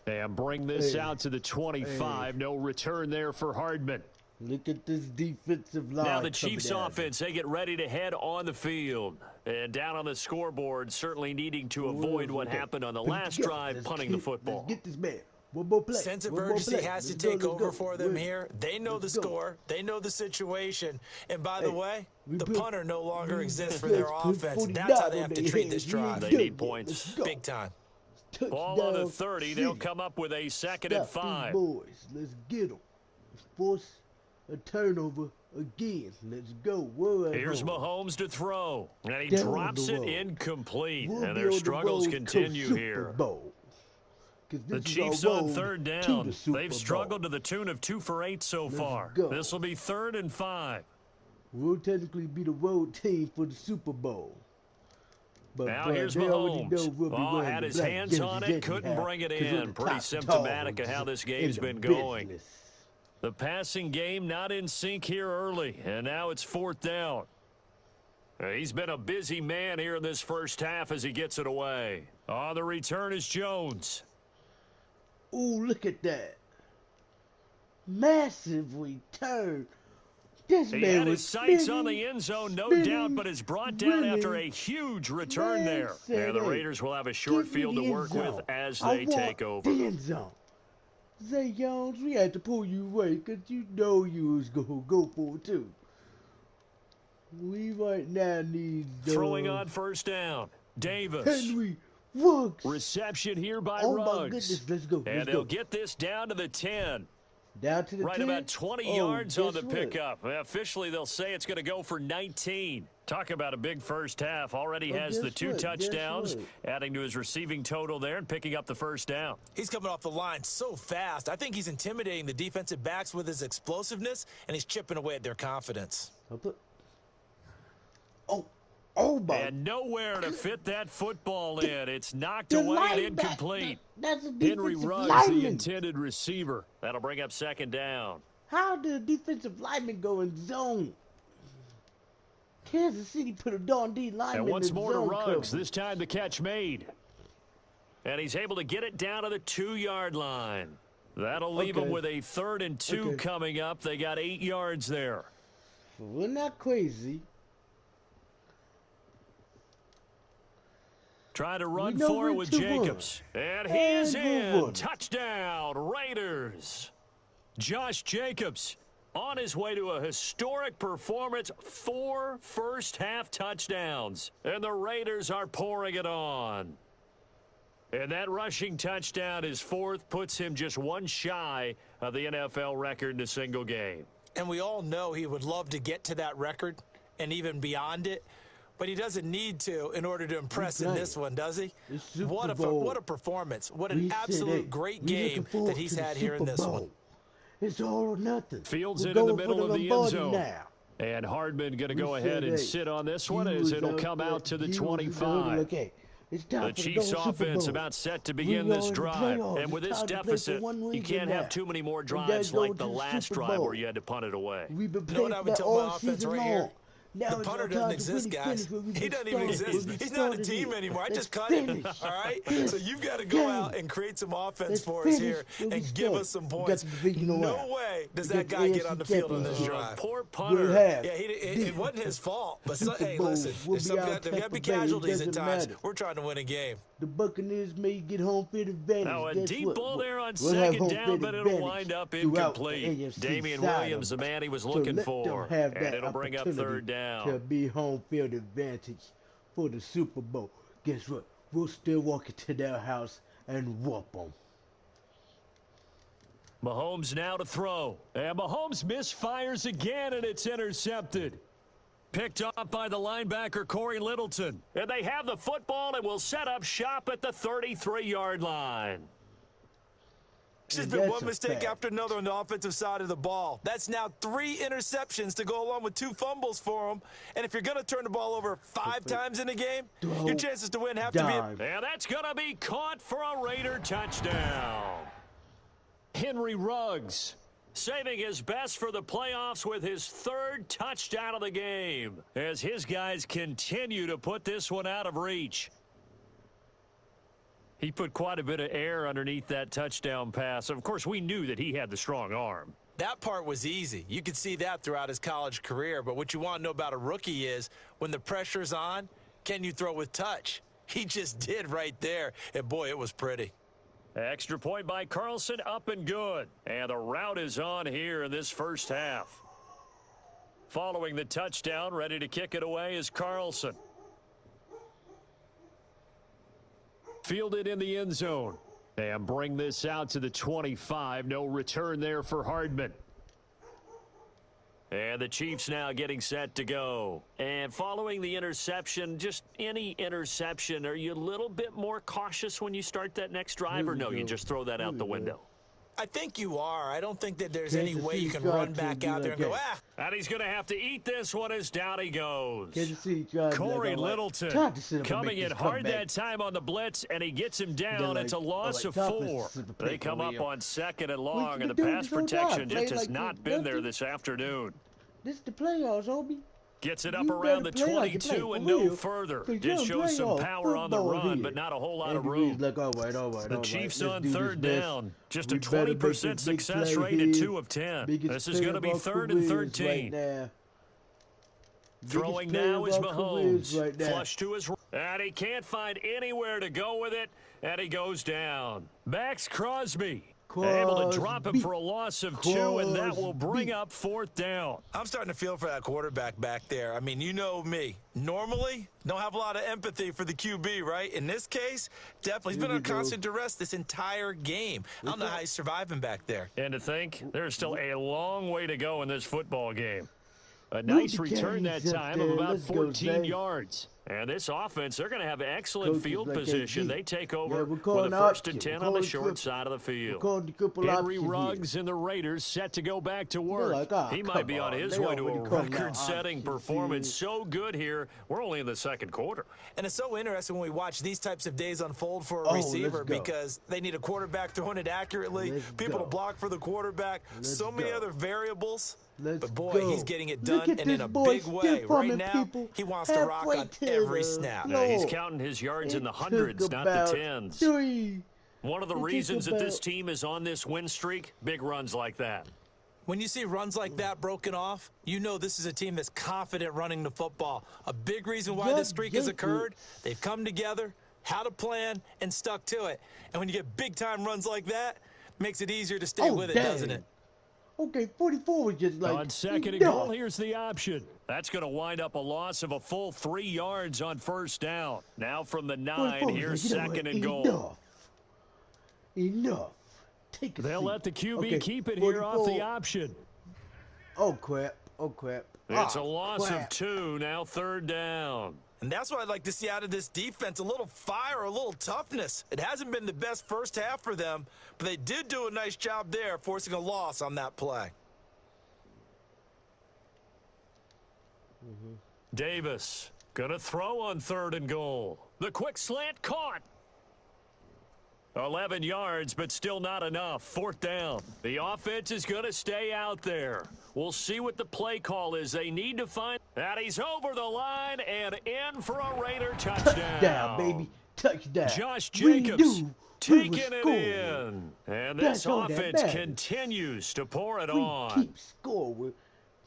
And bring this Hey. out to the 25. Hey. No return there for Hardman. Look at this defensive line. Now the coming Chiefs at offense, they get ready to head on the field. And down on the scoreboard, certainly needing to avoid what Okay. happened on the Put it last together. drive, Let's punting get- the football. Let's get this man. One more play. Sense of One more urgency play. has to Let's go, take let's over go. for them Wait. here. They know the Let's go. score. They know the situation. And by the Hey, way, we the put- punter no longer exists for let's their put offense. 49 That's how they have on to their treat hands. this We drive. ain't They done need yet. points. Let's go. Big time. Ball on the Touchdown 30. They'll City. come up with a 2nd and Stop 5. these boys. Let's get them. Force a turnover again. Let's go. We're at Here's home. Mahomes to throw. And he Down drops the it road. incomplete. We'll And be their on the struggles road to continue Super here. Bowl. 'Cause The this is our Chiefs on road 3rd to down. the Super They've Bowl. struggled to the tune of 2 for 8 so far. go. This will be 3rd and 5. We'll technically be the road team for the Super Bowl. But Now Brad, here's they already Mahomes. know we'll be Oh, wearing had the his black hands on jerseys it, couldn't anyhow, bring it 'cause we're in. the Pretty top symptomatic of dogs how this in game's the been going. business. The passing game not in sync here early, and now it's 4th down. He's been a busy man here in this first half as he gets it away. On the return is Jones. Ooh, look at that. Massive return. This He man had was his sights on spinning, the end zone, no spinning, doubt, but is brought down after a spinning. huge return Man there. said, And the "Hey, Raiders will have a short give me field the to end work zone. with as I they want take over. the end zone. Zay Jones, we had to pull you away because you know you was going to go for it too. We right now need Throwing on 1st down. Davis. Henry Ruggs. Reception here by Oh my Ruggs. goodness, let's go. And Let's they'll go. get this down to the 10. Down to the Right 10? about 20 Oh, yards on guess the what? pickup. Officially, they'll say it's going to go for 19. Talk about a big first half. Already Well, has the guess 2 what? Guess touchdowns, what? adding to his receiving total there and picking up the 1st down. He's coming off the line so fast. I think he's intimidating the defensive backs with his explosiveness, and he's chipping away at their confidence. I'll put- Oh my. And nowhere to fit that football in. It's knocked The away and linebacker, incomplete. That's a Henry defensive Ruggs, the lineman. intended receiver. That'll bring up 2nd down. How did a defensive lineman go in zone? Kansas City put a darn D lineman And once in more to zone Ruggs. coverage. This time the catch made. And he's able to get it down to the 2-yard line. That'll leave him Okay. with a 3rd and 2 Okay. coming up. They got 8 yards there. We're not crazy. Trying to run know for it when with to Jacobs. run. And he is And we'll in. run. Touchdown, Raiders. Josh Jacobs on his way to a historic performance. 4 first-half touchdowns. And the Raiders are pouring it on. And that rushing touchdown, his 4th, puts him just one shy of the NFL record in a single game. And we all know he would love to get to that record and even beyond it. But he doesn't need to in order to impress in this one, does he? What a performance. What an absolute great game that he's had here in this one. It's all or nothing. Fields it in the middle of the end zone. Now. And Hardman going to go ahead and sit on this one as it'll come out to the 25. The Chiefs offense about set to begin this drive. And with this deficit, you can't have too many more drives like the last drive where you had to punt it away. We've been You know what I would tell my offense right here? Now the punter doesn't exist, guys. He doesn't even exist. He's not a team anymore. I just cut him, all right? So you've got to go out and create some offense for us here and give us some points. No way does that guy get on the field on this drive. Poor punter. Yeah, it wasn't his fault. But, hey, listen, there's got to be casualties at times. We're trying to win a game. The Buccaneers may get home field advantage. Now a deep ball there on second down, but it'll wind up incomplete. Damian Williams, the man he was looking for. And it'll bring up 3rd down. To be home field advantage for the Super Bowl. Guess what? We'll still walk into their house and whoop them. Mahomes now to throw. And Mahomes misfires again, and it's intercepted. Picked off by the linebacker, Corey Littleton. And they have the football and will set up shop at the 33-yard line. It's just been one mistake after another on the offensive side of the ball. That's now 3 interceptions to go along with 2 fumbles for him. And if you're going to turn the ball over 5 times in a game, your chances to win have to be... And that's going to be caught for a Raider touchdown. Henry Ruggs saving his best for the playoffs with his 3rd touchdown of the game as his guys continue to put this one out of reach. He put quite a bit of air underneath that touchdown pass. Of course, we knew that he had the strong arm. That part was easy. You could see that throughout his college career. But what you want to know about a rookie is when the pressure's on, can you throw with touch? He just did right there. And, boy, it was pretty. Extra point by Carlson, up and good. And the route is on here in this first half. Following the touchdown, ready to kick it away is Carlson. Fielded in the end zone. And bring this out to the 25. No return there for Hardman. And the Chiefs now getting set to go. And following the interception, just any interception, are you a little bit more cautious when you start that next drive, or no, you just throw that out the window? I think you are. I don't think that there's any way you can run back out there and go, ah. And he's going to have to eat this one as down he goes. Corey Littleton coming in hard that time on the blitz, and he gets him down. It's a loss of 4. They come up on 2nd and long, and the pass protection just has not been there this afternoon. This is the playoffs, Obi. Gets it up around the 22 and no further. Did show some power on the run, but not a whole lot of room. The Chiefs on 3rd down. Just a 20% success rate at 2 of 10. This is going to be 3rd and 13. Throwing now is Mahomes. Flush to his right. And he can't find anywhere to go with it. And he goes down. Max Crosby. Able to drop him for a loss of 2, and that will bring up 4th down. I'm starting to feel for that quarterback back there. I mean, you know me. Normally, don't have a lot of empathy for the QB, right? In this case, definitely. He's been on constant duress this entire game. I don't know how he's surviving back there. And to think, there's still a long way to go in this football game. A nice return that time of about 14 yards. And this offense, they're going to have excellent field position. They take over with a 1st and 10 on the short side of the field. Henry Ruggs and the Raiders set to go back to work. He might be on his way to a record-setting performance. So good here. We're only in the 2nd quarter. And it's so interesting when we watch these types of days unfold for a receiver because they need a quarterback throwing it accurately, people to block for the quarterback, so many other variables. But, boy, he's getting it done, and in a big way. Right now, he wants to rock on every snap. Yeah, he's counting his yards in the hundreds, not the tens. One of the reasons that this team is on this win streak, big runs like that. When you see runs like that broken off, you know this is a team that's confident running the football. A big reason why this streak has occurred, they've come together, had a plan, and stuck to it. And when you get big-time runs like that, it makes it easier to stay with it, doesn't it? Okay, 44 was just like... On second and goal, here's the option. That's going to wind up a loss of a full 3 yards on first down. Now from the 9, here's second and goal. Enough. Take a They'll seat. let the QB keep it here off the option. Oh, crap. Oh, crap. It's a loss of 2, now third down. And that's what I'd like to see out of this defense, a little fire, a little toughness. It hasn't been the best first half for them, but they did do a nice job there, forcing a loss on that play. Davis going to throw on third and goal. The quick slant caught. 11 yards, but still not enough. Fourth down. The offense is going to stay out there. We'll see what the play call is. They need to find that. He's over the line and in for a Raider touchdown. Touchdown, baby. Touchdown. Josh Jacobs taking it in. And this offense continues to pour it on. Keep scoring.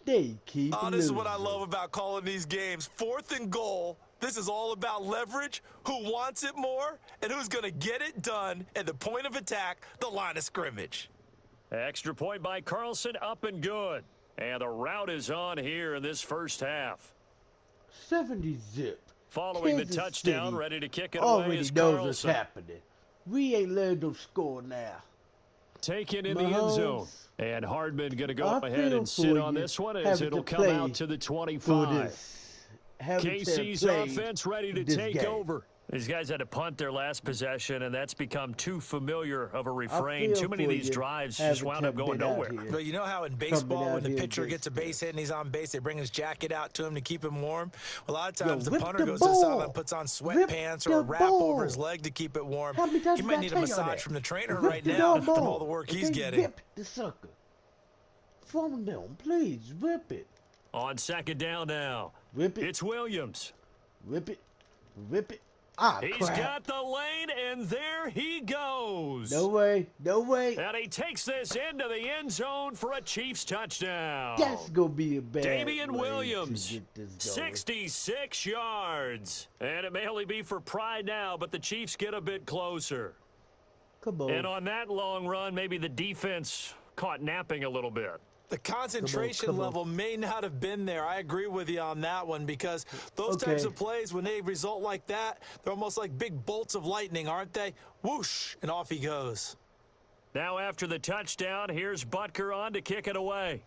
They keep losing. This is what I love about calling these games. Fourth and goal. This is all about leverage, who wants it more, and who's going to get it done at the point of attack, the line of scrimmage. Extra point by Carlson, up and good. And the route is on here in this first half. 70 zip. Following Kansas the touchdown, City ready to kick it away is knows Carlson. what's happening. We ain't learned no score now. Taken in the end zone. And Hardman going to go ahead and sit on this one as it'll come out to the 25. KC's offense ready to take over. These guys had to punt their last possession, and that's become too familiar of a refrain. Too many of these drives just wound up going nowhere. But you know how in baseball, when the pitcher gets a base hit and he's on base, they bring his jacket out to him to keep him warm? Well, a lot of times the punter goes to the sideline, puts on sweatpants or a wrap over his leg to keep it warm. He might need a massage from the trainer right now from all the work he's getting. Rip the sucker. Phone down, please. Rip it. On second down now. Rip it. It's Williams. Rip it. Rip it. He's got the lane, and there he goes. No way. No way. And he takes this into the end zone for a Chiefs touchdown. That's going to be a bad Damian Williams, 66 yards. And it may only be for pride now, but the Chiefs get a bit closer. Come on. And on that long run, maybe the defense caught napping a little bit. The concentration level may not have been there. I agree with you on that one because those types of plays, when they result like that, they're almost like big bolts of lightning, aren't they? Whoosh, and off he goes. Now after the touchdown, here's Butker on to kick it away.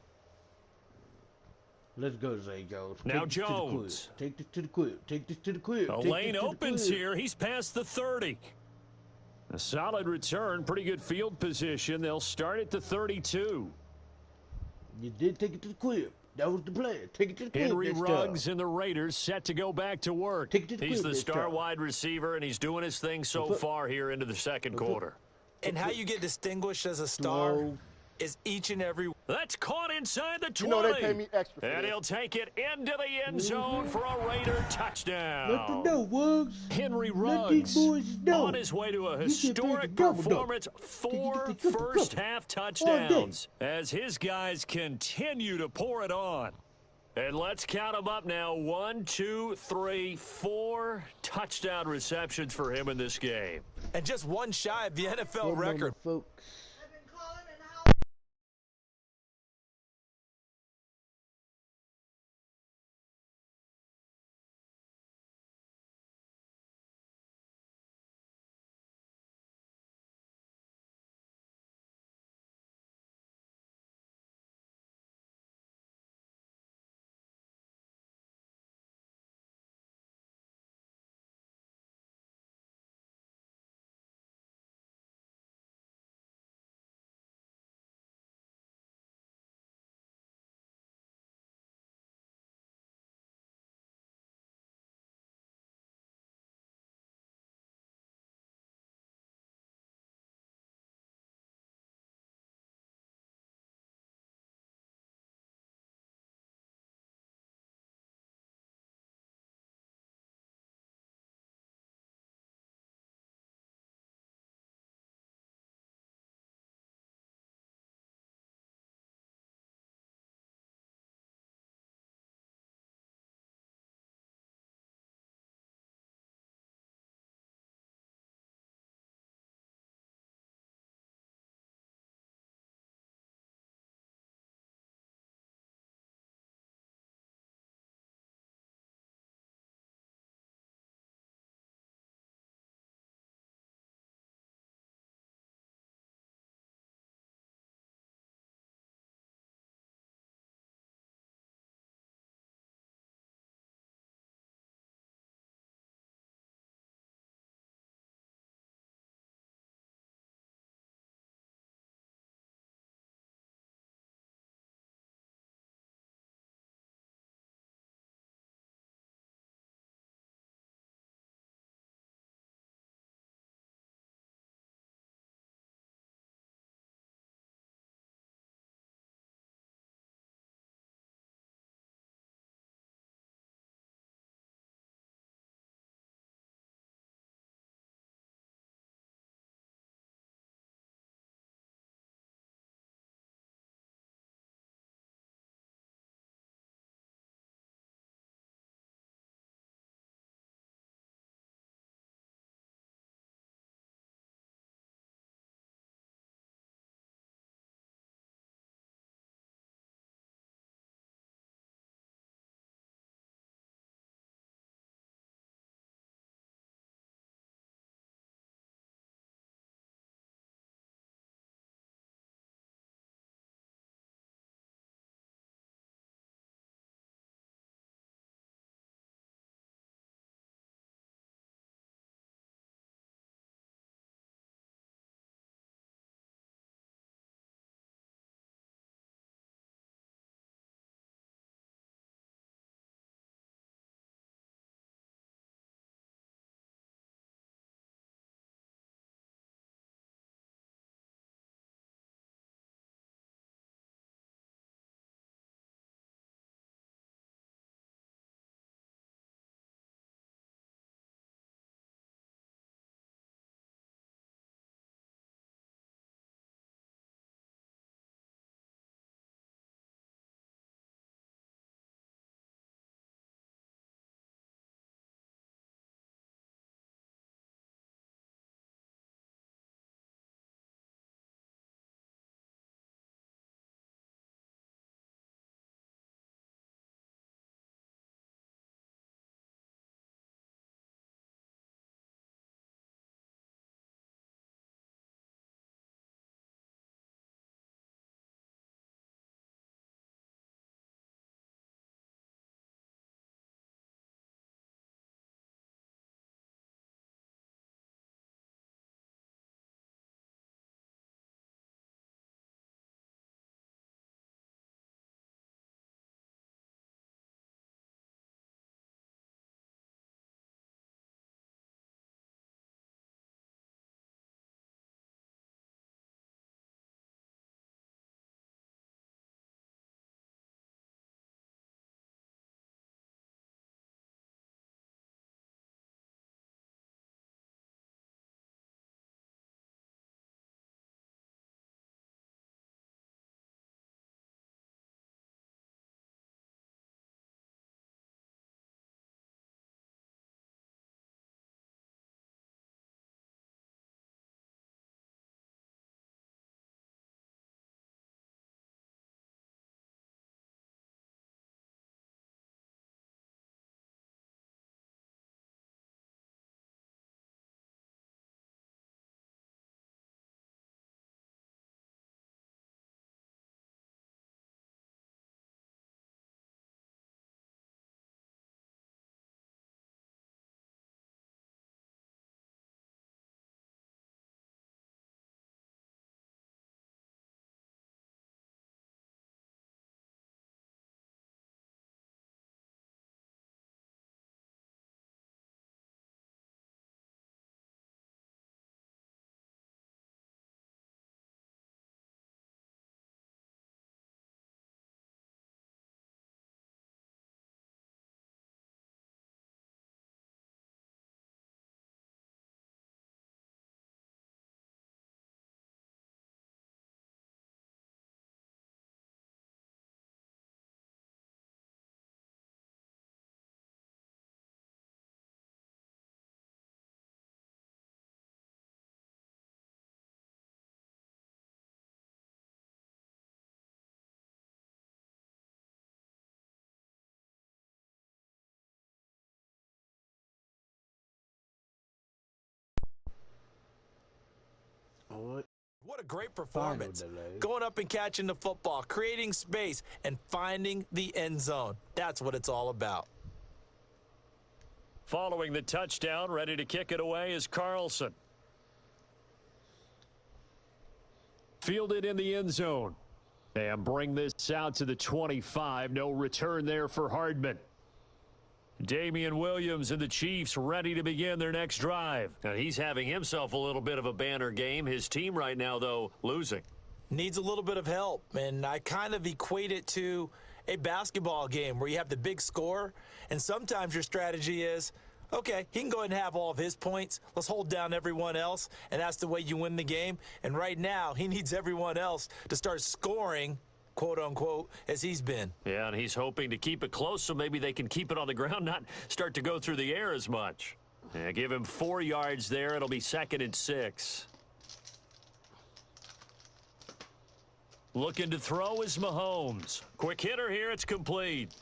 Let's go, Zay goes. Now Jones. Take this to the crib. Take this to the crib. The lane opens here. He's past the 30. A solid return, pretty good field position. They'll start at the 32. You did take it to the crib. That was the plan. Take it to the crib. Henry Ruggs and the Raiders set to go back to work. He's the star wide receiver, and he's doing his thing so far here into the second quarter. And how you get distinguished as a star is each and every. That's caught inside the 20. You know they pay me extra for and this. He'll take it into the end zone for a Raider touchdown. Let them know, Wuggs. Henry Ruggs on his way to a historic performance, 4 first-half touchdowns as his guys continue to pour it on. And let's count them up now. 1, 2, 3, 4 touchdown receptions for him in this game. And just one shy of the NFL record. Folks. What a great performance. delay. Going up and catching the football, creating space, and finding the end zone. That's what it's all about. Following the touchdown, ready to kick it away is Carlson. Fielded in the end zone. And bring this out to the 25. No return there for Hardman. Damian Williams and the Chiefs ready to begin their next drive. And he's having himself a little bit of a banner game. His team right now, though, losing. Needs a little bit of help, and I kind of equate it to a basketball game where you have the big score, and sometimes your strategy is, okay, he can go ahead and have all of his points. Let's hold down everyone else, and that's the way you win the game. And right now, he needs everyone else to start scoring, quote-unquote, as he's been. Yeah, and he's hoping to keep it close so maybe they can keep it on the ground, not start to go through the air as much. Yeah, give him 4 yards there. It'll be 2nd and 6. Looking to throw is Mahomes. Quick hitter here. It's complete.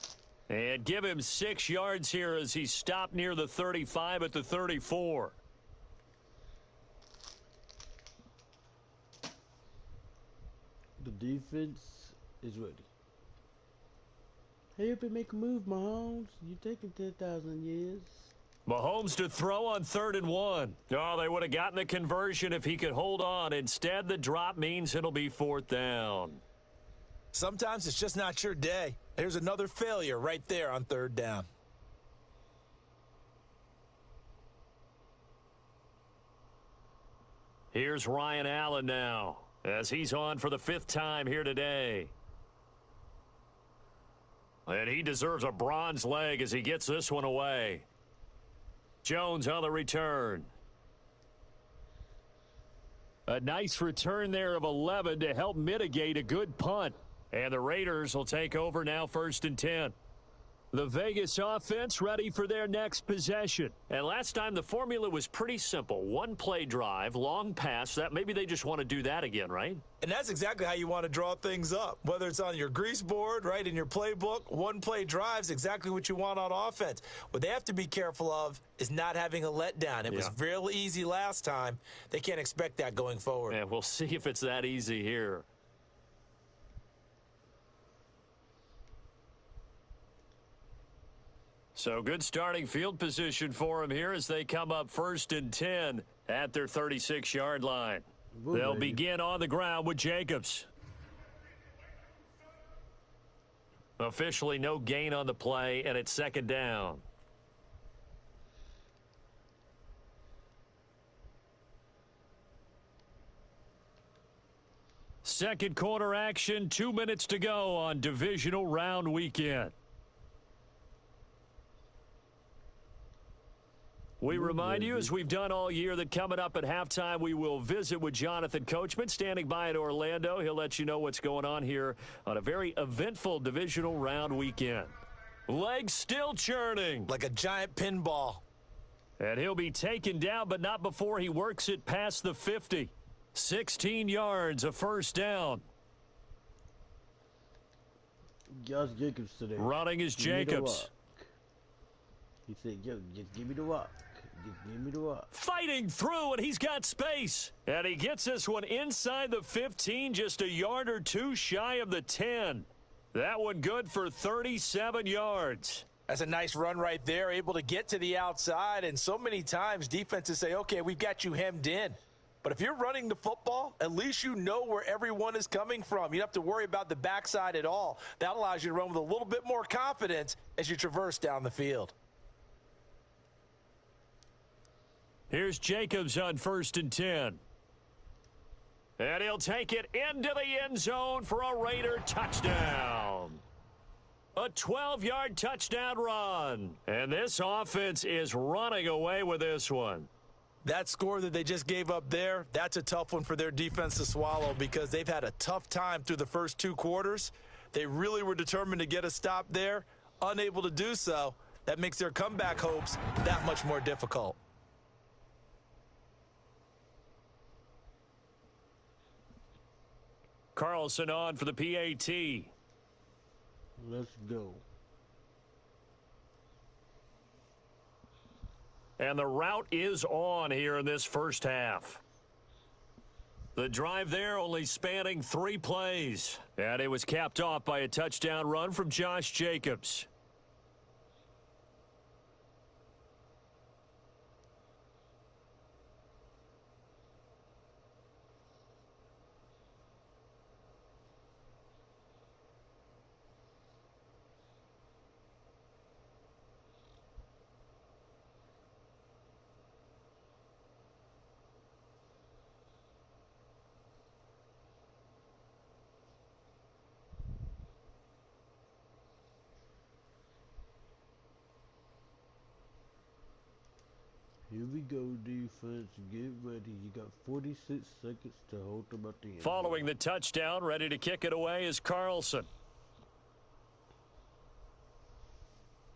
And give him 6 yards here as he stopped near the 35 at the 34. The defense is ready. Hey, up and make a move, Mahomes. You're taking 10,000 years. Mahomes to throw on 3rd and 1. Oh, they would have gotten the conversion if he could hold on. Instead, the drop means it'll be 4th down. Sometimes it's just not your day. There's another failure right there on 3rd down. Here's Ryan Allen now as he's on for the 5th time here today. And he deserves a bronze leg as he gets this one away. Jones on the return. A nice return there of 11 to help mitigate a good punt. And the Raiders will take over now 1st and 10. The Vegas offense ready for their next possession. And last time the formula was pretty simple. 1-play drive, long pass. That maybe they just want to do that again, right? And that's exactly how you want to draw things up. Whether it's on your grease board, right, in your playbook, 1-play drives exactly what you want on offense. What they have to be careful of is not having a letdown. It was real easy last time. They can't expect that going forward. And we'll see if it's that easy here. So good starting field position for them here as they come up 1st and 10 at their 36-yard line. They'll begin on the ground with Jacobs. Officially no gain on the play, and it's 2nd down. Second quarter action, 2 minutes to go on divisional round weekend. We remind you, as we've done all year, that coming up at halftime, we will visit with Jonathan Coachman, standing by in Orlando. He'll let you know what's going on here on a very eventful divisional round weekend. Legs still churning. Like a giant pinball. And he'll be taken down, but not before he works it past the 50. 16 yards, a 1st down. Josh Jacobs today. Running is Jacobs. He said, yo, just give me the rock. Just give me the rock. Fighting through, and he's got space. And he gets this one inside the 15, just a yard or two shy of the 10. That one good for 37 yards. That's a nice run right there, able to get to the outside. And so many times defenses say, okay, we've got you hemmed in. But if you're running the football, at least you know where everyone is coming from. You don't have to worry about the backside at all. That allows you to run with a little bit more confidence as you traverse down the field. Here's Jacobs on 1st and 10. And he'll take it into the end zone for a Raider touchdown. A 12-yard touchdown run. And this offense is running away with this one. That score that they just gave up there, that's a tough one for their defense to swallow because they've had a tough time through the first 2 quarters. They really were determined to get a stop there, unable to do so. That makes their comeback hopes that much more difficult. Carlson on for the PAT. Let's go. And the route is on here in this first half. The drive there only spanning 3 plays. And it was capped off by a touchdown run from Josh Jacobs. Here we go, defense. Get ready. You got 46 seconds to hold them at the end. Following the touchdown, ready to kick it away is Carlson.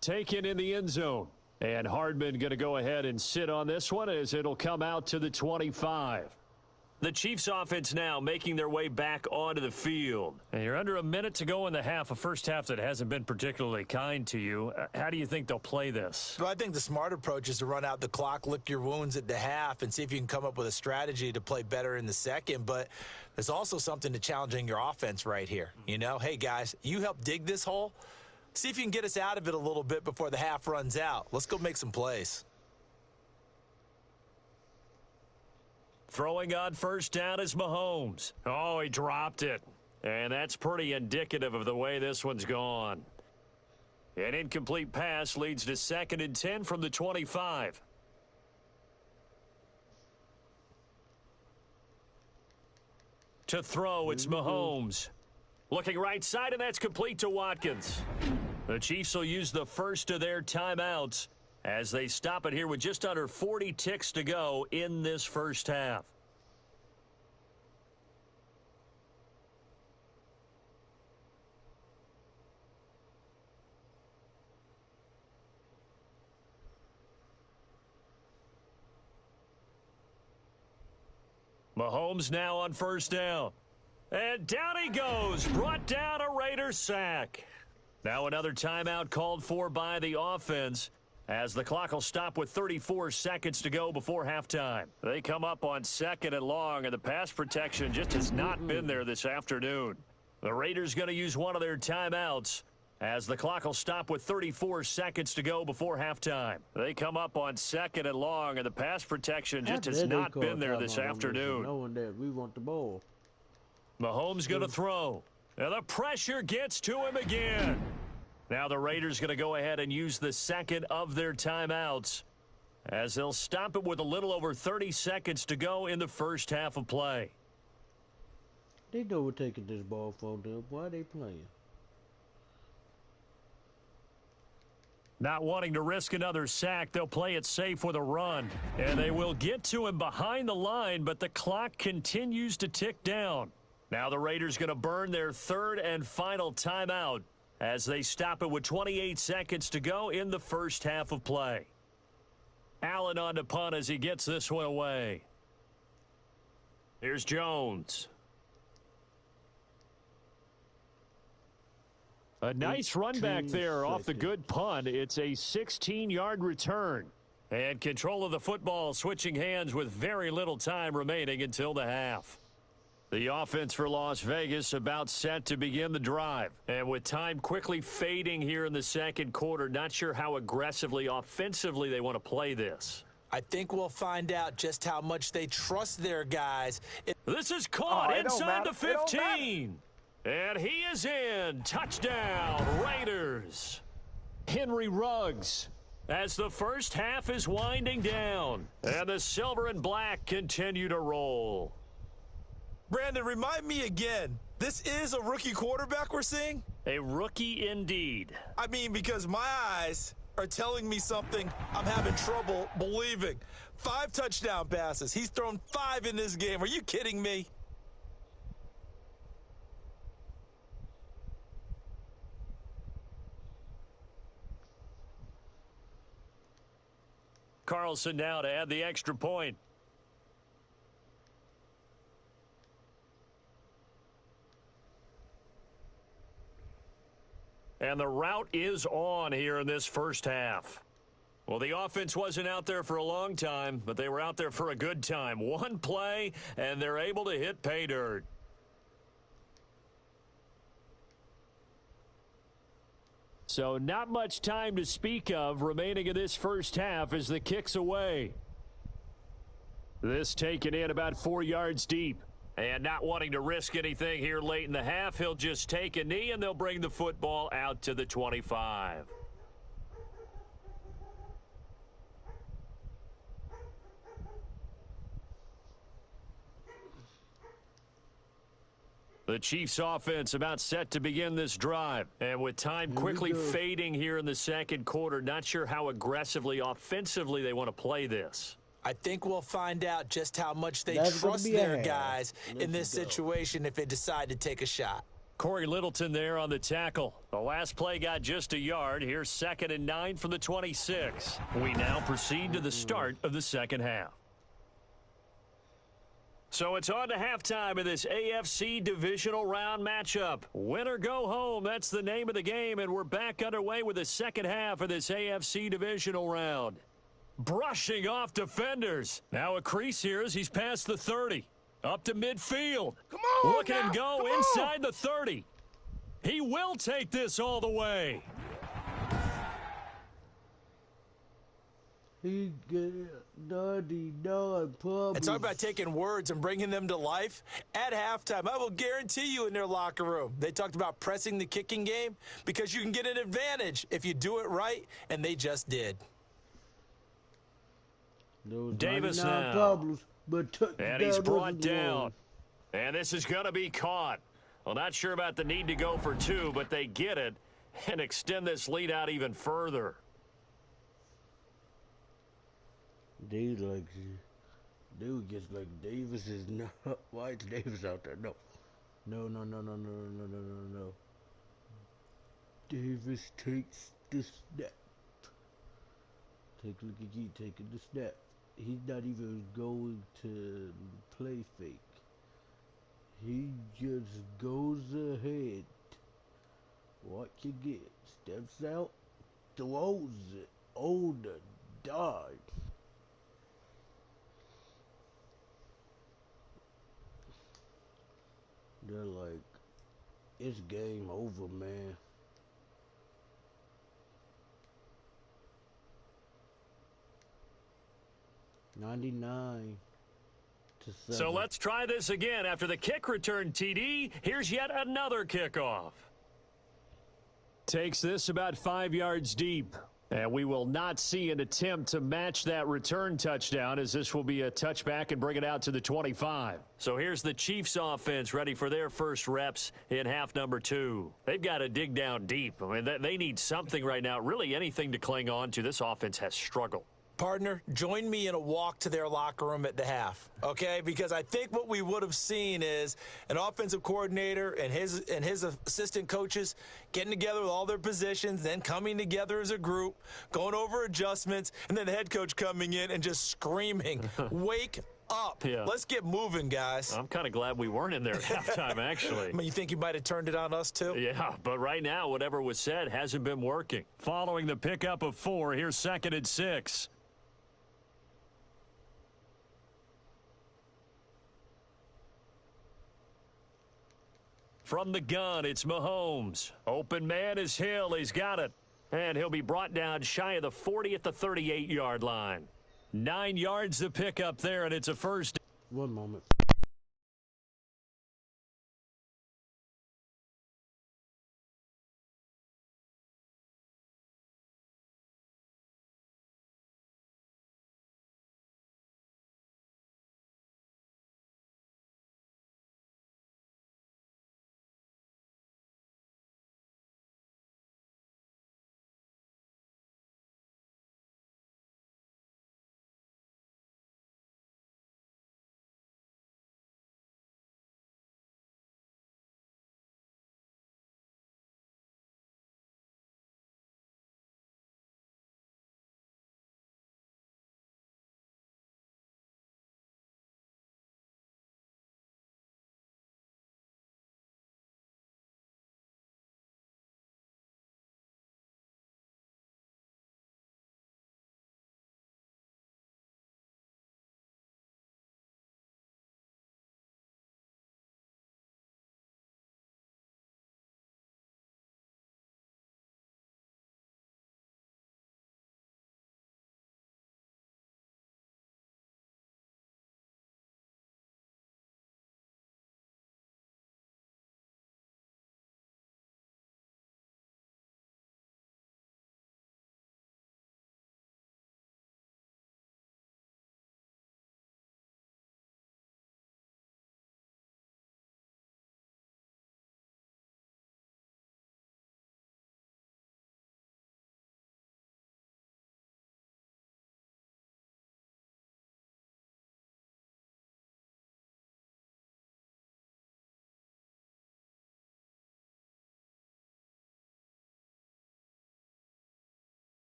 Taken in the end zone. And Hardman going to go ahead and sit on this one as it'll come out to the 25. The Chiefs offense now making their way back onto the field. And you're under a minute to go in the half, a first half that hasn't been particularly kind to you. How do you think they'll play this? Well, I think the smart approach is to run out the clock, lick your wounds at the half, and see if you can come up with a strategy to play better in the second. But there's also something to challenging your offense right here. You know, hey, guys, you help dig this hole. See if you can get us out of it a little bit before the half runs out. Let's go make some plays. Throwing on first down is Mahomes. Oh, he dropped it. And that's pretty indicative of the way this one's gone. An incomplete pass leads to 2nd and 10 from the 25. To throw, it's Mahomes. Looking right side, and that's complete to Watkins. The Chiefs will use the first of their timeouts as they stop it here with just under 40 ticks to go in this first half. Mahomes now on first down. And down he goes. Brought down a Raiders sack. Now another timeout called for by the offense, as the clock will stop with 34 seconds to go before halftime. They come up on 2nd and long, and the pass protection just has not been there this afternoon. The Raiders going to use one of their timeouts, as the clock will stop with 34 seconds to go before halftime. They come up on 2nd and long, and the pass protection just has not been there this afternoon. Knowing that we want the ball. Mahomes going to throw. And the pressure gets to him again. Now the Raiders going to go ahead and use the second of their timeouts, as they'll stop it with a little over 30 seconds to go in the first half of play. They know we're taking this ball from them. Why are they playing? Not wanting to risk another sack, they'll play it safe with a run. And they will get to him behind the line, but the clock continues to tick down. Now the Raiders going to burn their 3rd and final timeout as they stop it with 28 seconds to go in the first half of play. Allen on to punt as he gets this one away. Here's Jones. A nice run back there off the good punt. It's a 16-yard return. And control of the football switching hands with very little time remaining until the half. The offense for Las Vegas about set to begin the drive. And with time quickly fading here in the second quarter, not sure how aggressively, offensively they want to play this. I think we'll find out just how much they trust their guys. This is caught inside the 15. And he is in. Touchdown, Raiders. Henry Ruggs, as the first half is winding down. And the silver and black continue to roll. Brandon, remind me again, this is a rookie quarterback we're seeing? A rookie indeed. I mean, because my eyes are telling me something I'm having trouble believing. 5 touchdown passes. He's thrown 5 in this game. Are you kidding me? Carlson now to add the extra point. And the route is on here in this first half. Well, the offense wasn't out there for a long time, but they were out there for a good time. One play, and they're able to hit pay dirt. So not much time to speak of remaining in this first half as the kick's away. This taken in about 4 yards deep. And not wanting to risk anything here late in the half, he'll just take a knee, and they'll bring the football out to the 25. The Chiefs offense about set to begin this drive. And with time quickly fading here in the second quarter, not sure how aggressively offensively they want to play this. I think we'll find out just how much they trust their guys in this situation if they decide to take a shot. Corey Littleton there on the tackle. The last play got just a yard. Here's 2nd and 9 from the 26. We now proceed to the start of the second half. So it's on to halftime of this AFC divisional round matchup. Win or go home, that's the name of the game, and we're back underway with the second half of this AFC divisional round. Brushing off defenders. Now a crease here as he's past the 30. Up to midfield. Come on, look at him go inside the 30. He will take this all the way. He got 99 problems. And talk about taking words and bringing them to life. At halftime, I will guarantee you in their locker room, they talked about pressing the kicking game because you can get an advantage if you do it right, and they just did. Davis now. Problems, but and he's brought down. And this is going to be caught. Well, not sure about the need to go for 2, but they get it and extend this lead out even further. They would guess like Davis is not. Why is Davis out there? No. Davis takes the snap. Take a look at you taking the snap. He's not even going to play fake. He just goes ahead. What you get? Steps out, throws it on the dime. They're like, it's game over, man. $99 to 7. So let's try this again. After the kick return TD, here's yet another kickoff. Takes this about 5 yards deep. And we will not see an attempt to match that return touchdown, as this will be a touchback and bring it out to the 25. So here's the Chiefs offense ready for their first reps in half number 2. They've got to dig down deep. I mean, they need something right now, really anything to cling on to. This offense has struggled. Partner, join me in a walk to their locker room at the half, okay? Because I think what we would have seen is an offensive coordinator and his assistant coaches getting together with all their positions, then coming together as a group, going over adjustments, and then the head coach coming in and just screaming, wake up. Yeah. Let's get moving, guys. I'm kind of glad we weren't in there at halftime, actually. I mean, you think you might have turned it on us, too? Yeah, but right now, whatever was said hasn't been working. Following the pickup of 4, here's 2nd and 6. From the gun, it's Mahomes. Open man is Hill. He's got it. And he'll be brought down shy of the 40 at the 38-yard line. 9 yards to pick up there, and it's a first. One moment.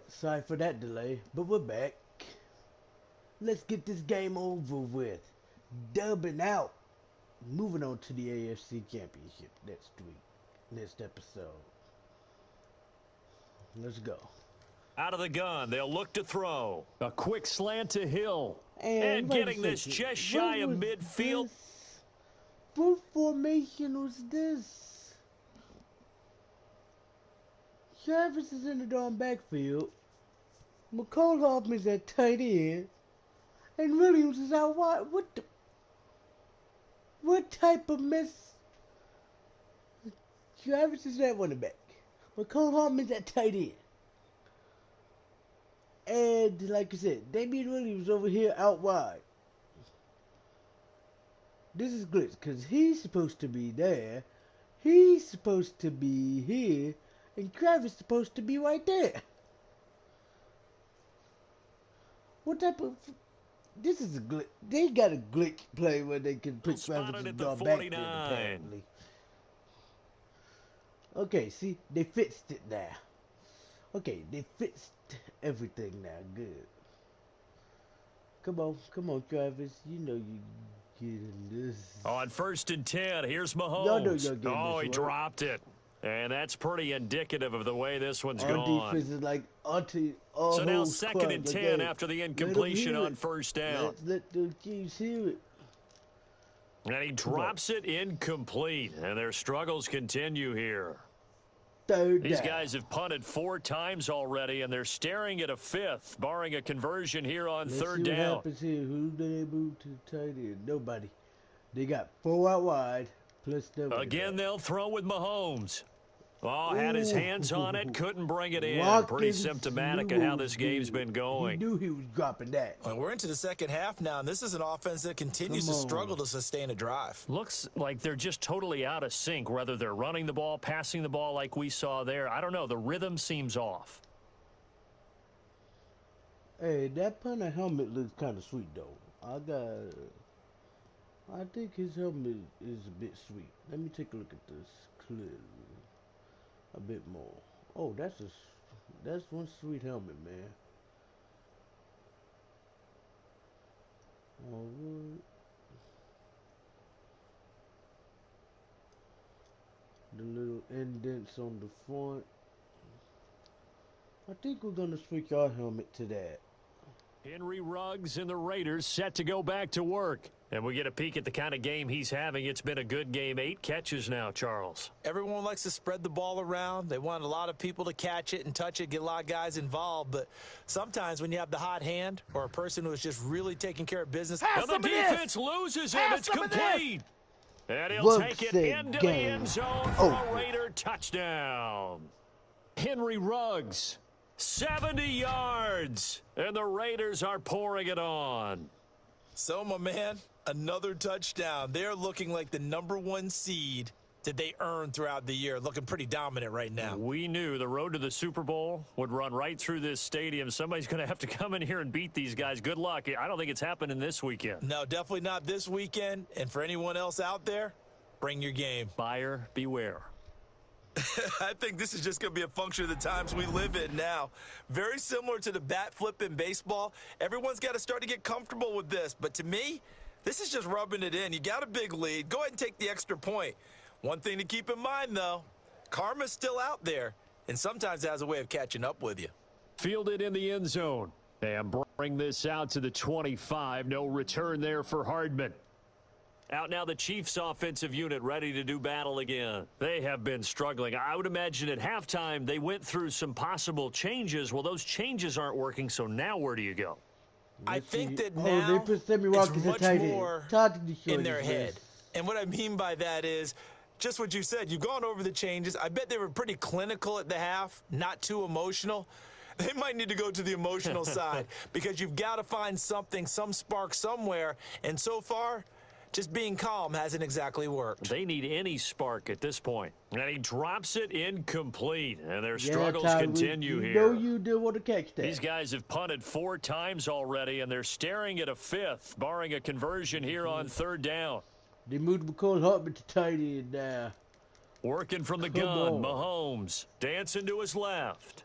sorry for that delay, but we're back. Let's get this game over with. Dubbing out. Moving on to the AFC Championship next week. Next episode. Let's go. Out of the gun, they'll look to throw. A quick slant to Hill. And getting this just shy of midfield. What formation was this? Travis is in the darn backfield. McCall Hoffman's at tight end. And Williams is out wide. What type of mess? Travis is at running back. McCall Hoffman's at tight end. And like I said, Damian Williams over here out wide. This is glitch because he's supposed to be there. He's supposed to be here. And Travis is supposed to be right there. What type of... This is a glitch. They got a glitch play where they can put Travis and draw back there, apparently. Okay, see? They fixed it now. Okay, they fixed everything now. Good. Come on, Travis. You know you getting this. On 1st and 10, here's Mahomes. Y'all know you're getting oh, this he one. dropped it. And that's pretty indicative of the way this one's Our gone. defense is like So now 2nd and 10 after the incompletion on 1st down. Let the Chiefs hear it. And he drops it incomplete. And their struggles continue here. These guys have punted 4 times already, and they're staring at a 5th, barring a conversion here on 3rd down. What happens here? Who did they move to the tight end? Nobody. They got 4 out wide, plus the Again, they'll throw with Mahomes. Oh, had his hands on it, couldn't bring it in. Pretty symptomatic of how this game's been going. He knew he was dropping that. Well, we're into the second half now, and this is an offense that continues to struggle to sustain a drive. Looks like they're just totally out of sync, whether they're running the ball, passing the ball like we saw there. I don't know. The rhythm seems off. Hey, that punter helmet looks kind of sweet, though. I think his helmet is a bit sweet. Let me take a look at this clearly. A bit more. Oh, that's one sweet helmet, man. All right. The little indents on the front. I think we're gonna switch our helmet to that. Henry Ruggs and the Raiders set to go back to work. And we get a peek at the kind of game he's having. It's been a good game. 8 catches now, Charles. Everyone likes to spread the ball around. They want a lot of people to catch it and touch it, get a lot of guys involved. But sometimes when you have the hot hand or a person who is just really taking care of business. And the defense loses him. It's complete. And he'll take it into the end zone for a Raider touchdown. Henry Ruggs, 70 yards. And the Raiders are pouring it on. So, my man, another touchdown. They're looking like the #1 seed that they earned throughout the year. Looking pretty dominant right now. We knew the road to the Super Bowl would run right through this stadium. Somebody's going to have to come in here and beat these guys. Good luck. I don't think it's happening this weekend. No, definitely not this weekend. And for anyone else out there, bring your game. Buyer beware. I think this is just going to be a function of the times we live in now. Very similar to the bat flip in baseball. Everyone's got to start to get comfortable with this. But to me, this is just rubbing it in. You got a big lead. Go ahead and take the extra point. One thing to keep in mind, though, karma's still out there, and sometimes it has a way of catching up with you. Fielded in the end zone. And bring this out to the 25. No return there for Hardman. Out now the Chiefs offensive unit ready to do battle again. They have been struggling. I would imagine at halftime they went through some possible changes. Well, those changes aren't working, so now where do you go? I think that now it's much more in their head. And what I mean by that is just what you said. You've gone over the changes. I bet they were pretty clinical at the half, not too emotional. They might need to go to the emotional side because you've got to find something, some spark somewhere. And so far, just being calm hasn't exactly worked. They need any spark at this point. And he drops it incomplete. And their struggles continue here. You know you did want to catch that. These guys have punted 4 times already, and they're staring at a 5th, barring a conversion here on 3rd down. They moved McCall Hartman to tight end now. Working from the gun, Mahomes dancing to his left.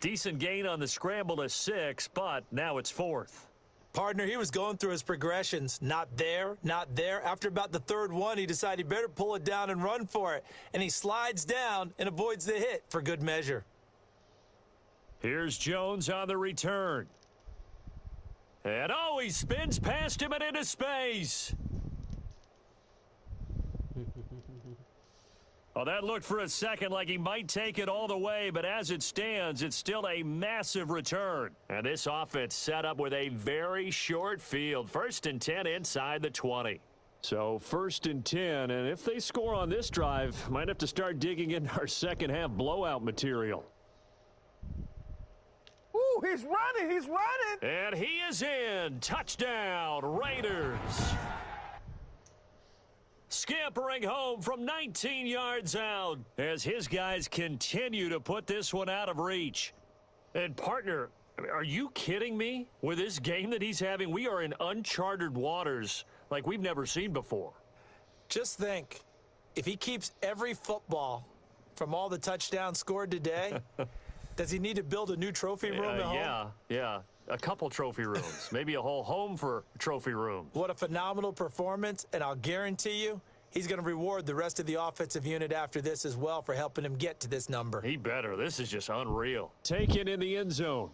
Decent gain on the scramble to 6, but now it's 4th. Partner, he was going through his progressions. Not there, not there. After about the third one, he decided he better pull it down and run for it. And he slides down and avoids the hit for good measure. Here's Jones on the return. And oh, he spins past him and into space. Oh, that looked for a second like he might take it all the way, but as it stands, it's still a massive return. And this offense set up with a very short field. 1st and 10 inside the 20. So 1st and 10, and if they score on this drive, might have to start digging into our second half blowout material. Ooh, he's running, he's running. And he is in. Touchdown, Raiders. Scampering home from 19 yards out as his guys continue to put this one out of reach. And partner, are you kidding me? With this game that he's having, we are in uncharted waters like we've never seen before. Just think, if he keeps every football from all the touchdowns scored today, does he need to build a new trophy room at home? Yeah. A couple trophy rooms, maybe a whole home for trophy rooms. What a phenomenal performance, and I'll guarantee you he's going to reward the rest of the offensive unit after this as well for helping him get to this number. He better. This is just unreal. Taken in the end zone.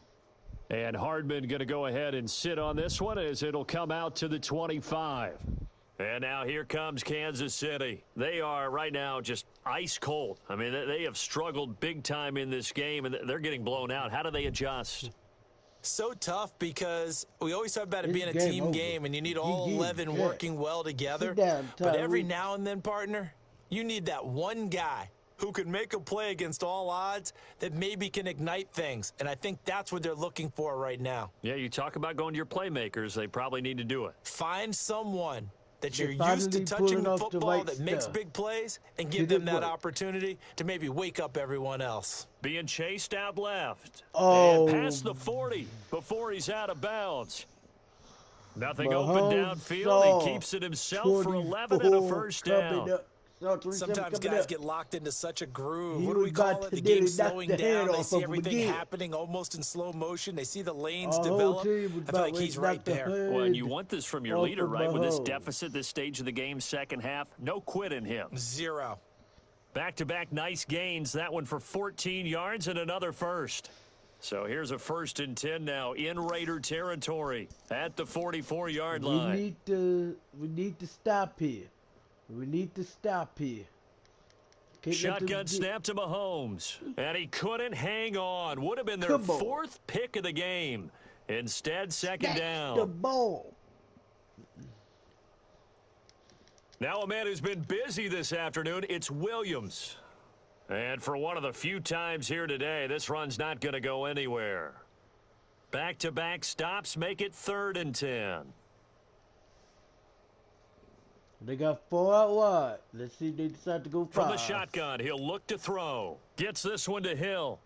And Hardman going to go ahead and sit on this one as it'll come out to the 25. And now here comes Kansas City. They are right now just ice cold. I mean, they have struggled big time in this game, and they're getting blown out. How do they adjust? So tough because we always talk about it being a team game and you need all 11 working well together. But every now and then, partner, you need that one guy who can make a play against all odds that maybe can ignite things. And I think that's what they're looking for right now. Yeah, you talk about going to your playmakers. They probably need to do it. Find someone that you're used to touching the football that makes big plays and give them that opportunity to maybe wake up everyone else. Being chased out left. And past the 40 before he's out of bounds. Nothing open downfield. He keeps it himself for 11 and a first down. Sometimes guys get locked into such a groove. What do we call it? The game slowing down. They see everything happening almost in slow motion. They see the lanes develop. I feel like he's right there. Well, and you want this from your leader, right? With this deficit, this stage of the game, second half, no quit in him. 0. Back-to-back nice gains. That one for 14 yards and another first. So here's a 1st and 10 now in Raider territory at the 44-yard line. We need to stop here. We need to stop here. Shotgun snap to Mahomes. And he couldn't hang on. Would have been their 4th pick of the game. Instead, second down. The ball. Now a man who's been busy this afternoon, it's Williams. And for one of the few times here today, this run's not going to go anywhere. Back-to-back stops make it 3rd and 10. They got 4 out wide. Let's see if they decide to go 5. From the shotgun, he'll look to throw. Gets this one to Hill.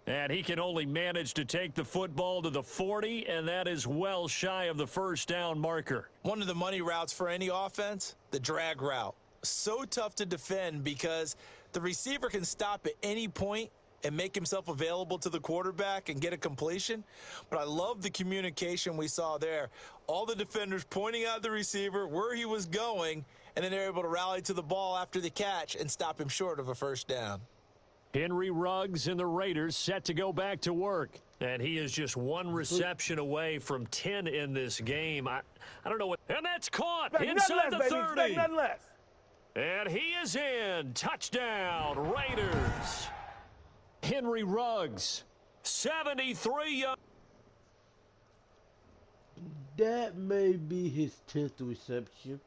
And he can only manage to take the football to the 40, and that is well shy of the first down marker. One of the money routes for any offense, the drag route. So tough to defend because the receiver can stop at any point and make himself available to the quarterback and get a completion. But I love the communication we saw there. All the defenders pointing out the receiver, where he was going, and then they're able to rally to the ball after the catch and stop him short of a first down. Henry Ruggs and the Raiders set to go back to work. And he is just one reception away from 10 in this game. I don't know what. And that's caught inside the 30. Nothing less. And he is in. Touchdown, Raiders. Henry Ruggs, 73 yards. That may be his 10th reception.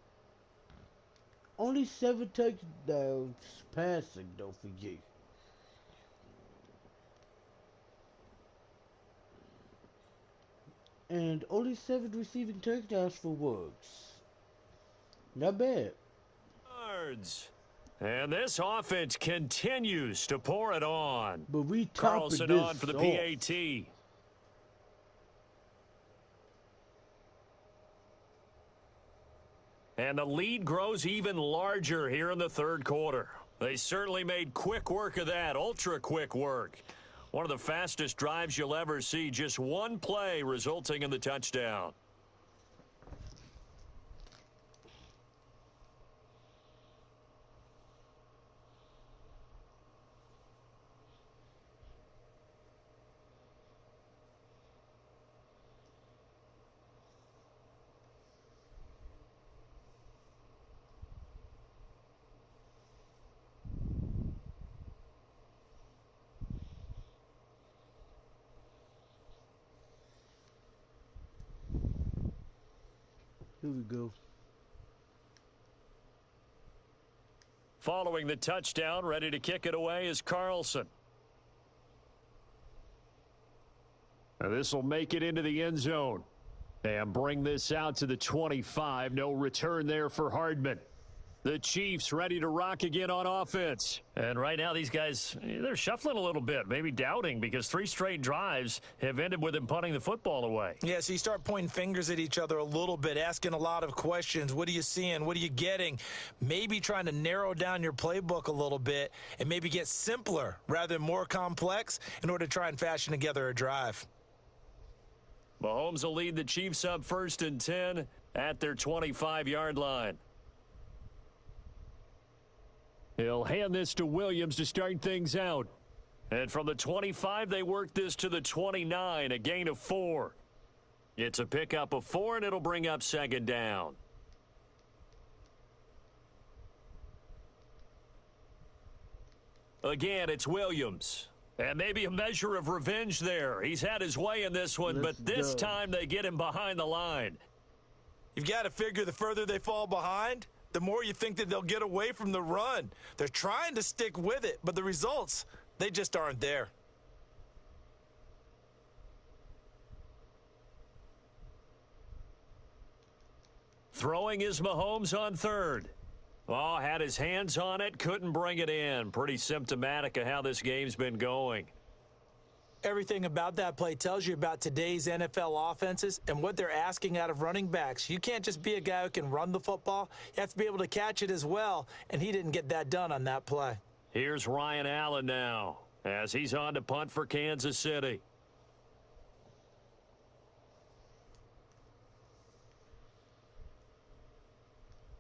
Only 7 touchdowns passing, don't forget. And only 7 receiving touchdowns for Ruggs. Not bad. And this offense continues to pour it on. But we Carlson on for the PAT. And the lead grows even larger here in the 3rd quarter. They certainly made quick work of that, ultra-quick work. One of the fastest drives you'll ever see, just one play resulting in the touchdown. Here we go. Following the touchdown, ready to kick it away is Carlson. This will make it into the end zone. And bring this out to the 25. No return there for Hardman. The Chiefs ready to rock again on offense. And right now these guys, they're shuffling a little bit, maybe doubting, because 3 straight drives have ended with them punting the football away. Yeah, so you start pointing fingers at each other a little bit, asking a lot of questions. What are you seeing? What are you getting? Maybe trying to narrow down your playbook a little bit and maybe get simpler rather than more complex in order to try and fashion together a drive. Mahomes will lead the Chiefs up 1st and 10 at their 25-yard line. He'll hand this to Williams to start things out. And from the 25, they work this to the 29, a gain of 4. It's a pickup of 4, and it'll bring up 2nd down. Again, it's Williams. And maybe a measure of revenge there. He's had his way in this one, but this time they get him behind the line. You've got to figure the further they fall behind, the more you think that they'll get away from the run. They're trying to stick with it, but the results, they just aren't there. Throwing is Mahomes on 3rd. Oh, had his hands on it, couldn't bring it in. Pretty symptomatic of how this game's been going. Everything about that play tells you about today's NFL offenses and what they're asking out of running backs. You can't just be a guy who can run the football. You have to be able to catch it as well, and he didn't get that done on that play. Here's Ryan Allen now as he's on to punt for Kansas City.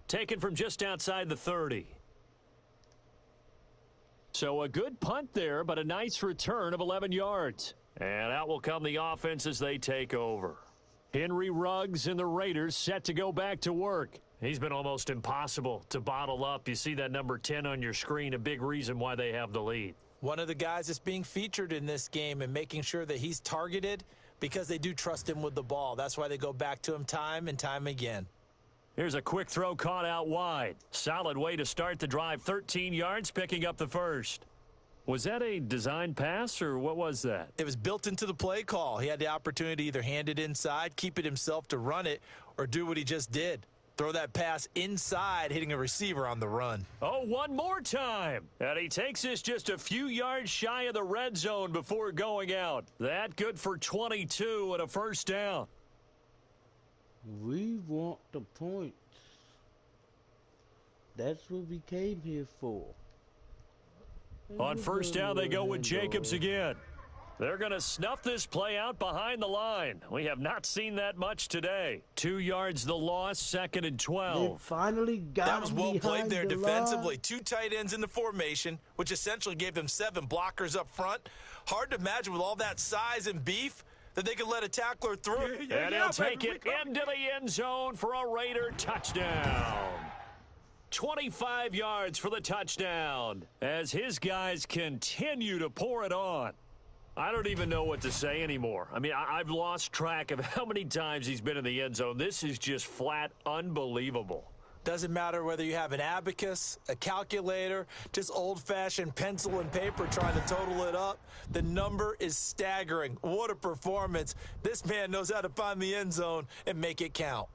Taken from just outside the 30. So a good punt there, but a nice return of 11 yards. And out will come the offense as they take over. Henry Ruggs and the Raiders set to go back to work. He's been almost impossible to bottle up. You see that number 10 on your screen, a big reason why they have the lead. One of the guys that's being featured in this game and making sure that he's targeted because they do trust him with the ball. That's why they go back to him time and time again. Here's a quick throw caught out wide. Solid way to start the drive. 13 yards, picking up the first. Was that a design pass, or what was that? It was built into the play call. He had the opportunity to either hand it inside, keep it himself to run it, or do what he just did. Throw that pass inside, hitting a receiver on the run. Oh, one more time. And he takes this just a few yards shy of the red zone before going out. That good for 22 and a first down. We want the points. That's what we came here for. On first down, they go with Jacobs again. They're going to snuff this play out behind the line. We have not seen that much today. 2 yards the loss, 2nd and 12. They finally got That was well played there defensively. line. 2 tight ends in the formation, which essentially gave them 7 blockers up front. Hard to imagine with all that size and beef that they could let a tackler through. And he'll take it into the end zone for a Raider touchdown. 25 yards for the touchdown as his guys continue to pour it on. I don't even know what to say anymore. I mean, I've lost track of how many times he's been in the end zone. This is just flat unbelievable. Doesn't matter whether you have an abacus, a calculator, just old-fashioned pencil and paper trying to total it up. The number is staggering. What a performance. This man knows how to find the end zone and make it count.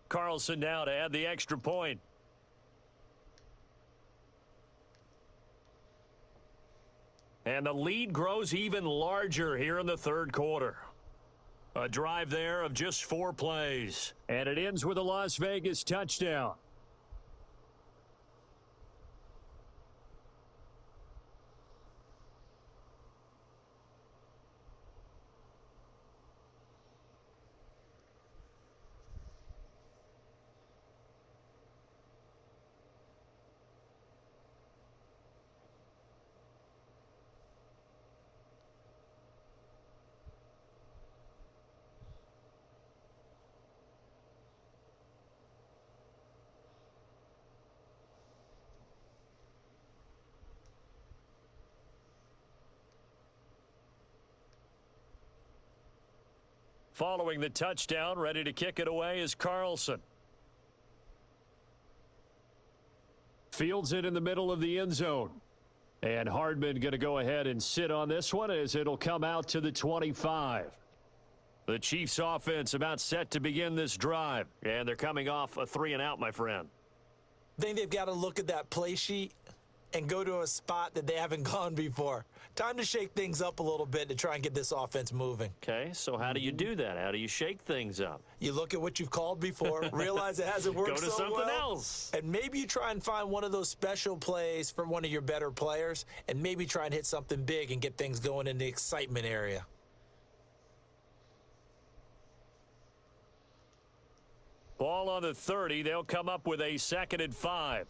Carlson now to add the extra point. And the lead grows even larger here in the third quarter. A drive there of just 4 plays. And it ends with a Las Vegas touchdown. Following the touchdown, ready to kick it away is Carlson. Fields it in the middle of the end zone. And Hardman going to go ahead and sit on this one as it'll come out to the 25. The Chiefs offense about set to begin this drive. And they're coming off a 3-and-out, my friend. I think they've got to look at that play sheet and go to a spot that they haven't gone before. Time to shake things up a little bit to try and get this offense moving. Okay, so how do you do that? How do you shake things up? You look at what you've called before, realize it hasn't worked Go to so something well, else. and maybe you try and find one of those special plays for one of your better players, and maybe try and hit something big and get things going in the excitement area. Ball on the 30. They'll come up with a 2nd and 5.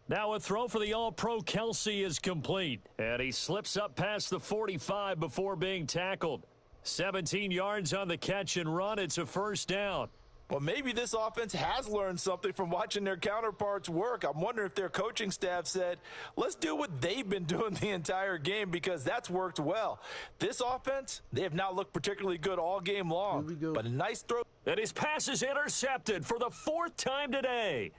Now a throw for the All-Pro Kelsey is complete. And he slips up past the 45 before being tackled. 17 yards on the catch and run. It's a 1st down. Well, maybe this offense has learned something from watching their counterparts work. I'm wondering if their coaching staff said, let's do what they've been doing the entire game, because that's worked well. This offense, they have not looked particularly good all game long. Here we go. But a nice throw. And his pass is intercepted for the 4th time today.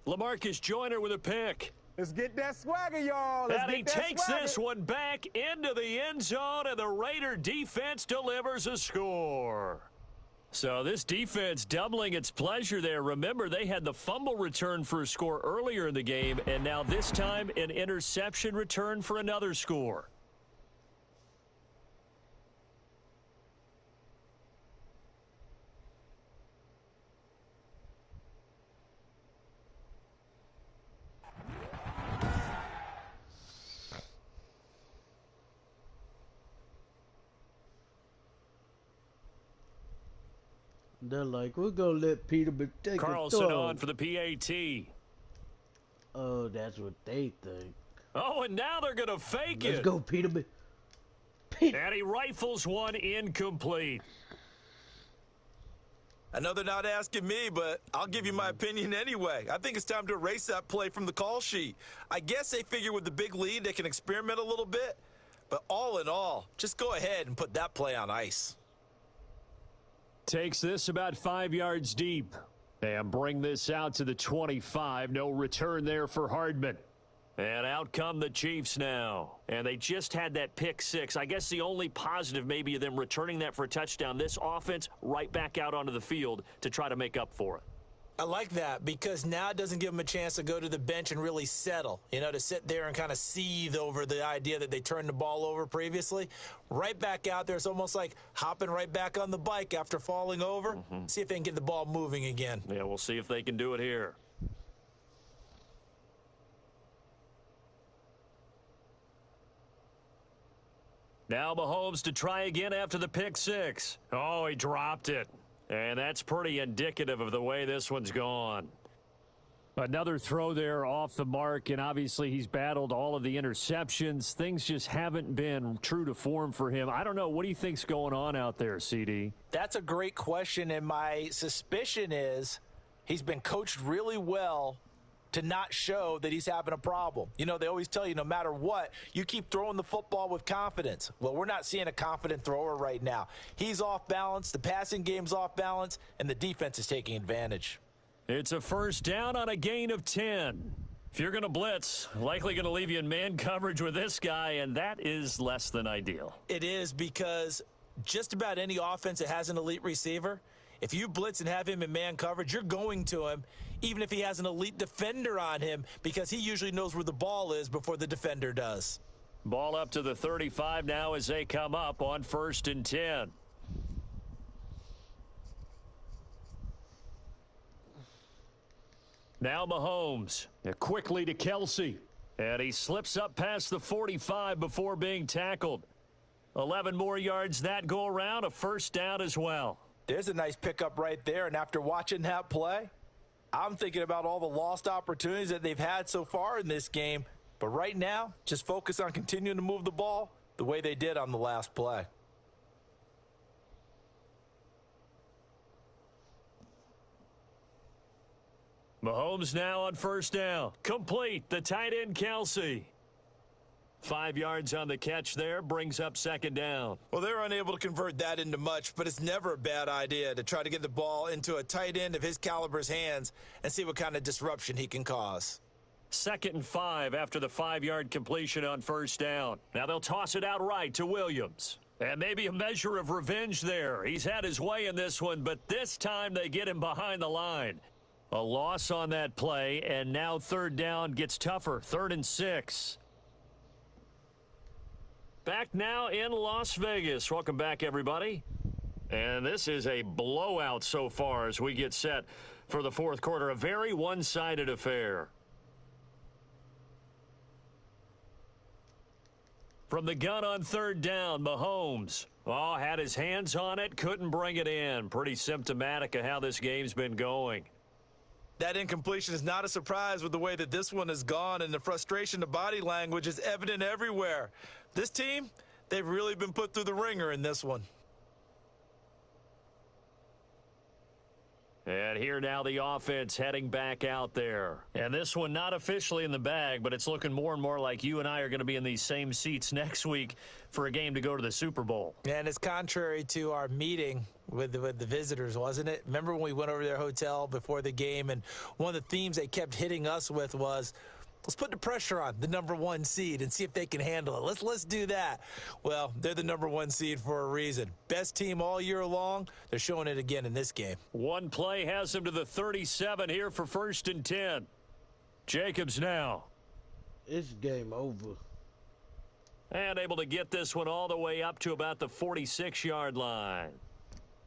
LaMarcus Joyner with a pick. Let's get that swagger, y'all. And he takes this one back into the end zone, and the Raider defense delivers a score. So this defense doubling its pleasure there. Remember, they had the fumble return for a score earlier in the game, and now this time an interception return for another score. They're like, we're gonna let Peterman take Carlson a throw. on for the PAT. Oh, that's what they think. Oh, and now they're going to fake Let's it. go, Peterman. And he rifles one incomplete. I know they're not asking me, but I'll give you my opinion anyway. I think it's time to erase that play from the call sheet. I guess they figure with the big lead they can experiment a little bit. But all in all, just go ahead and put that play on ice. Takes this about 5 yards deep. And bring this out to the 25. No return there for Hardman. And out come the Chiefs now. And they just had that pick 6. I guess the only positive maybe of them returning that for a touchdown. This offense right back out onto the field to try to make up for it. I like that, because now it doesn't give them a chance to go to the bench and really settle, to sit there and kind of seethe over the idea that they turned the ball over previously. Right back out there, it's almost like hopping right back on the bike after falling over. See if they can get the ball moving again. Yeah, we'll see if they can do it here. Now Mahomes to try again after the pick 6. Oh, he dropped it. And that's pretty indicative of the way this one's gone. Another throw there off the mark, and obviously he's battled all of the interceptions. Things just haven't been true to form for him. I don't know. What do you think's going on out there, CD? That's a great question, and my suspicion is he's been coached really well to not show that he's having a problem. They always tell you no matter what, you keep throwing the football with confidence. Well, we're not seeing a confident thrower right now. He's off balance, the passing game's off balance, and the defense is taking advantage. It's a 1st down on a gain of 10. If you're going to blitz, likely going to leave you in man coverage with this guy, and that is less than ideal. It is, because just about any offense that has an elite receiver, If you blitz and have him in man coverage, you're going to him, even if he has an elite defender on him, because he usually knows where the ball is before the defender does. Ball up to the 35 now as they come up on 1st and 10. Now Mahomes. Quickly to Kelsey. And he slips up past the 45 before being tackled. 11 more yards that go around, a first down as well. There's a nice pickup right there, and after watching that play, I'm thinking about all the lost opportunities that they've had so far in this game. But right now, just focus on continuing to move the ball the way they did on the last play. Mahomes now on first down. Complete. The tight end, Kelsey. 5 yards on the catch there, brings up second down. Well, they're unable to convert that into much, but it's never a bad idea to try to get the ball into a tight end of his caliber's hands and see what kind of disruption he can cause. 2nd and 5 after the 5-yard completion on first down. Now they'll toss it out right to Williams. And maybe a measure of revenge there. He's had his way in this one, but this time they get him behind the line. A loss on that play, and now 3rd down gets tougher. 3rd and 6. Back now in Las Vegas. Welcome back, everybody. And this is a blowout so far as we get set for the 4th quarter. A very one-sided affair. From the gun on 3rd down, Mahomes. Oh, had his hands on it, couldn't bring it in. Pretty symptomatic of how this game's been going. That incompletion is not a surprise with the way that this one has gone, and the frustration, the body language is evident everywhere. This team, they've really been put through the ringer in this one. And here now the offense heading back out there. And this one not officially in the bag, but it's looking more and more like you and I are going to be in these same seats next week for a game to go to the Super Bowl. And it's contrary to our meeting with the visitors, wasn't it? Remember when we went over to their hotel before the game, and one of the themes they kept hitting us with was, let's put the pressure on the #1 seed and see if they can handle it. Let's do that. Well, they're the #1 seed for a reason. Best team all year long. They're showing it again in this game. One play has them to the 37 here for 1st and 10. Jacobs now. It's game over. And able to get this one all the way up to about the 46-yard line.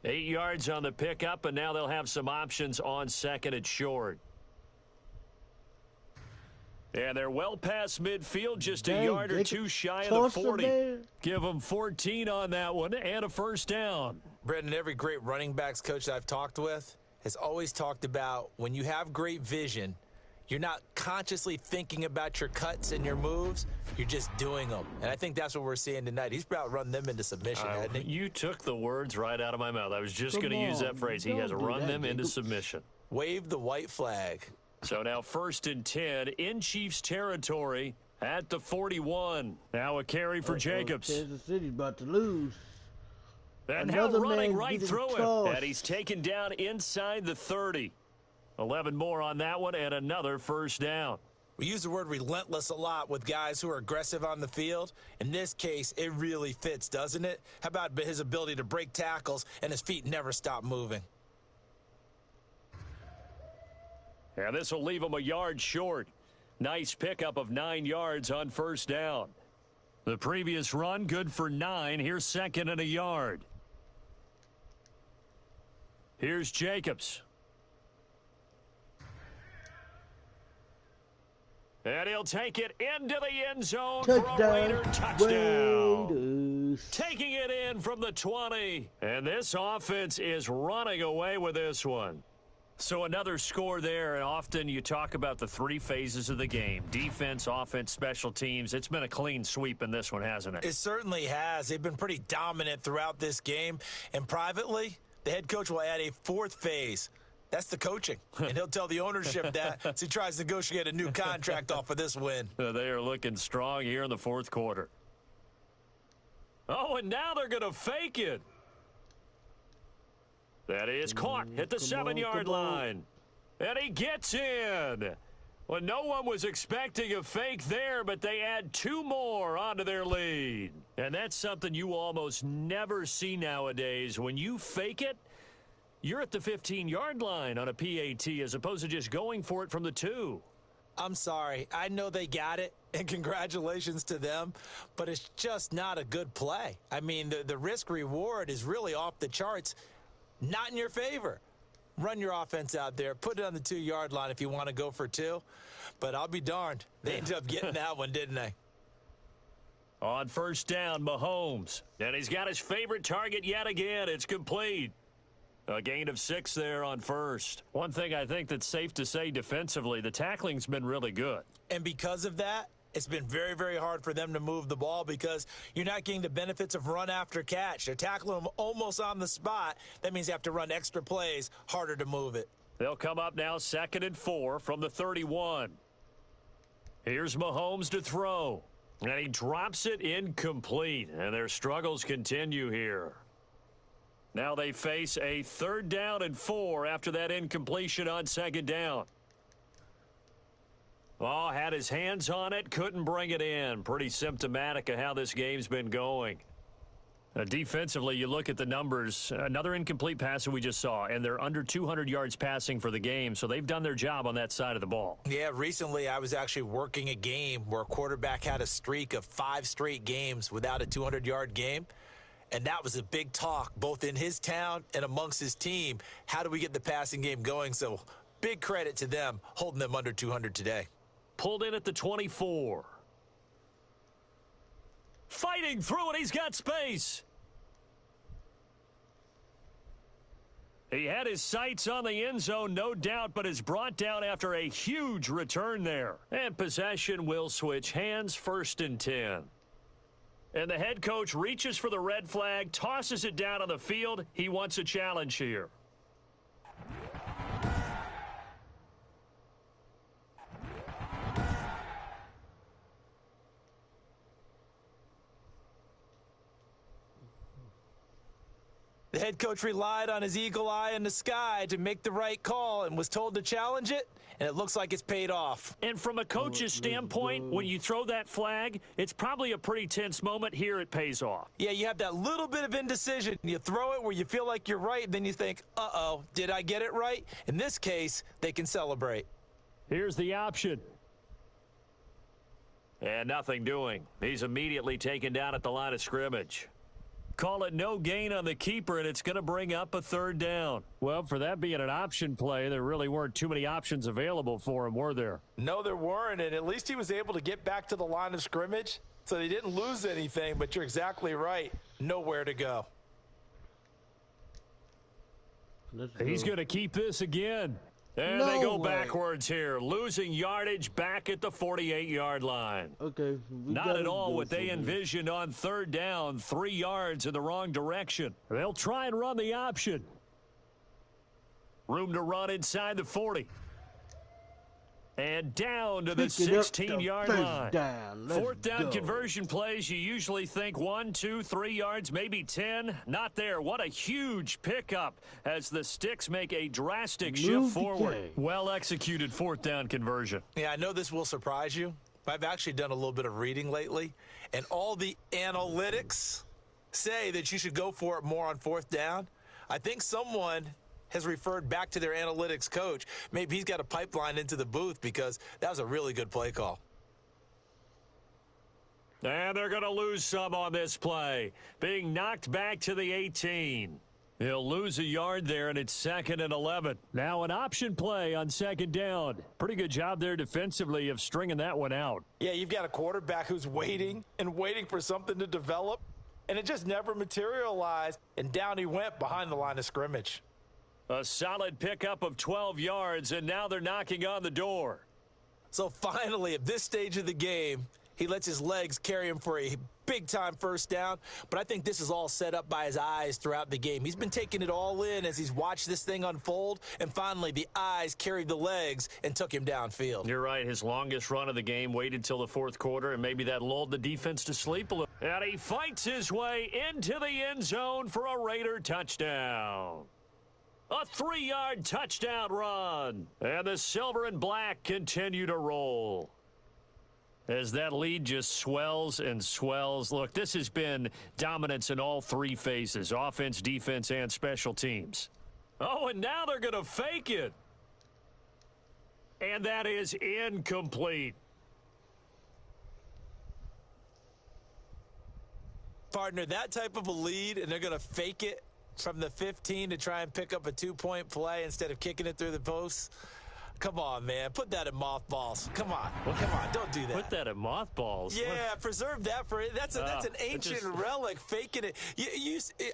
8 yards on the pickup, and now they'll have some options on 2nd and short. And they're well past midfield, just a yard or two shy of the 40. Give them 14 on that one and a first down. Brendan, every great running backs coach that I've talked with has always talked about when you have great vision, you're not consciously thinking about your cuts and your moves. You're just doing them. And I think that's what we're seeing tonight. He's about run them into submission, hasn't he? You took the words right out of my mouth. I was just going to use that phrase. He has run them into submission. Wave the white flag. So now 1st and 10 in Chiefs territory at the 41. Now a carry for Jacobs. Kansas City's about to lose. And now running right through him. And he's taken down inside the 30. 11 more on that one and another first down. We use the word relentless a lot with guys who are aggressive on the field. In this case, it really fits, doesn't it? How about his ability to break tackles and his feet never stop moving? And this will leave him a yard short. Nice pickup of 9 yards on first down. The previous run good for 9. Here's 2nd and a yard. Here's Jacobs. And he'll take it into the end zone for a Raider touchdown. Raiders. Taking it in from the 20. And this offense is running away with this one. So another score there, and often you talk about the 3 phases of the game. Defense, offense, special teams. It's been a clean sweep in this one, hasn't it? It certainly has. They've been pretty dominant throughout this game. And privately, the head coach will add a 4th phase. That's the coaching. And he'll tell the ownership that as he tries to negotiate a new contract off of this win. They are looking strong here in the 4th quarter. Oh, and now they're going to fake it. That is caught at the 7-yard line. And he gets in. Well, no one was expecting a fake there, but they add 2 more onto their lead. And that's something you almost never see nowadays. When you fake it, You're at the 15-yard line on a PAT as opposed to just going for it from the 2. I'm sorry. I know they got it, and congratulations to them, but it's just not a good play. I mean, the risk-reward is really off the charts, not in your favor. Run your offense out there. Put it on the 2-yard line if you want to go for 2, but I'll be darned. They ended up getting that one, didn't they? On first down, Mahomes. And he's got his favorite target yet again. It's complete. A gain of 6 there on first. One thing I think that's safe to say defensively, the tackling's been really good. And because of that, it's been very, very hard for them to move the ball because you're not getting the benefits of run after catch. They're tackling them almost on the spot. That means you have to run extra plays, harder to move it. They'll come up now 2nd and 4 from the 31. Here's Mahomes to throw. And he drops it incomplete. And their struggles continue here. Now they face a 3rd down and 4 after that incompletion on 2nd down. Oh, had his hands on it, couldn't bring it in. Pretty symptomatic of how this game's been going. Defensively, you look at the numbers. Another incomplete pass that we just saw, and they're under 200 yards passing for the game, so they've done their job on that side of the ball. Yeah, recently I was actually working a game where a quarterback had a streak of 5 straight games without a 200-yard game. And that was a big talk, both in his town and amongst his team. How do we get the passing game going? So big credit to them holding them under 200 today. Pulled in at the 24. Fighting through it. He's got space. He had his sights on the end zone, no doubt, but is brought down after a huge return there. And possession will switch hands, 1st and 10. And the head coach reaches for the red flag, tosses it down on the field. He wants a challenge here. The head coach relied on his eagle eye in the sky to make the right call and was told to challenge it, and it looks like it's paid off. And from a coach's standpoint, when you throw that flag, it's probably a pretty tense moment. Here it pays off. Yeah, you have that little bit of indecision. You throw it where you feel like you're right, and then you think, uh-oh, did I get it right? In this case, they can celebrate. Here's the option. And nothing doing. He's immediately taken down at the line of scrimmage. Call it no gain on the keeper, and it's going to bring up a 3rd down. Well, for that being an option play, there really weren't too many options available for him, were there? No, there weren't, and at least he was able to get back to the line of scrimmage, so they didn't lose anything, but you're exactly right. Nowhere to go. He's going to keep this again. And they go backwards here, losing yardage back at the 48-yard line. Okay. Not at all what they envisioned on 3rd down, 3 yards in the wrong direction. They'll try and run the option. Room to run inside the 40. And down to the 16-yard line. 4th down conversion plays, you usually think 1, 2, 3 yards, maybe 10. Not there. What a huge pickup as the Sticks make a drastic shift forward. Well-executed 4th down conversion. Yeah, I know this will surprise you, but I've actually done a little bit of reading lately, and all the analytics say that you should go for it more on 4th down. I think someone has referred back to their analytics coach. Maybe he's got a pipeline into the booth because that was a really good play call. And they're going to lose some on this play. Being knocked back to the 18. He'll lose a yard there, and it's 2nd and 11. Now an option play on 2nd down. Pretty good job there defensively of stringing that one out. Yeah, you've got a quarterback who's waiting and waiting for something to develop, and it just never materialized, and down he went behind the line of scrimmage. A solid pickup of 12 yards, and now they're knocking on the door. So finally, at this stage of the game, he lets his legs carry him for a big-time 1st down. But I think this is all set up by his eyes throughout the game. He's been taking it all in as he's watched this thing unfold. And finally, the eyes carried the legs and took him downfield. You're right. His longest run of the game waited till the 4th quarter, and maybe that lulled the defense to sleep a little. And he fights his way into the end zone for a Raider touchdown. A 3-yard touchdown run. And the silver and black continue to roll. As that lead just swells and swells. Look, this has been dominance in all 3 phases. Offense, defense, and special teams. Oh, and now they're going to fake it. And that is incomplete. Partner, that type of a lead, and they're going to fake it from the 15 to try and pick up a 2-point play instead of kicking it through the posts. Come on, man. Put that in mothballs. Come on. Come on. Don't do that. Put that in mothballs. Yeah, preserve that for it. That's an ancient relic. Faking it.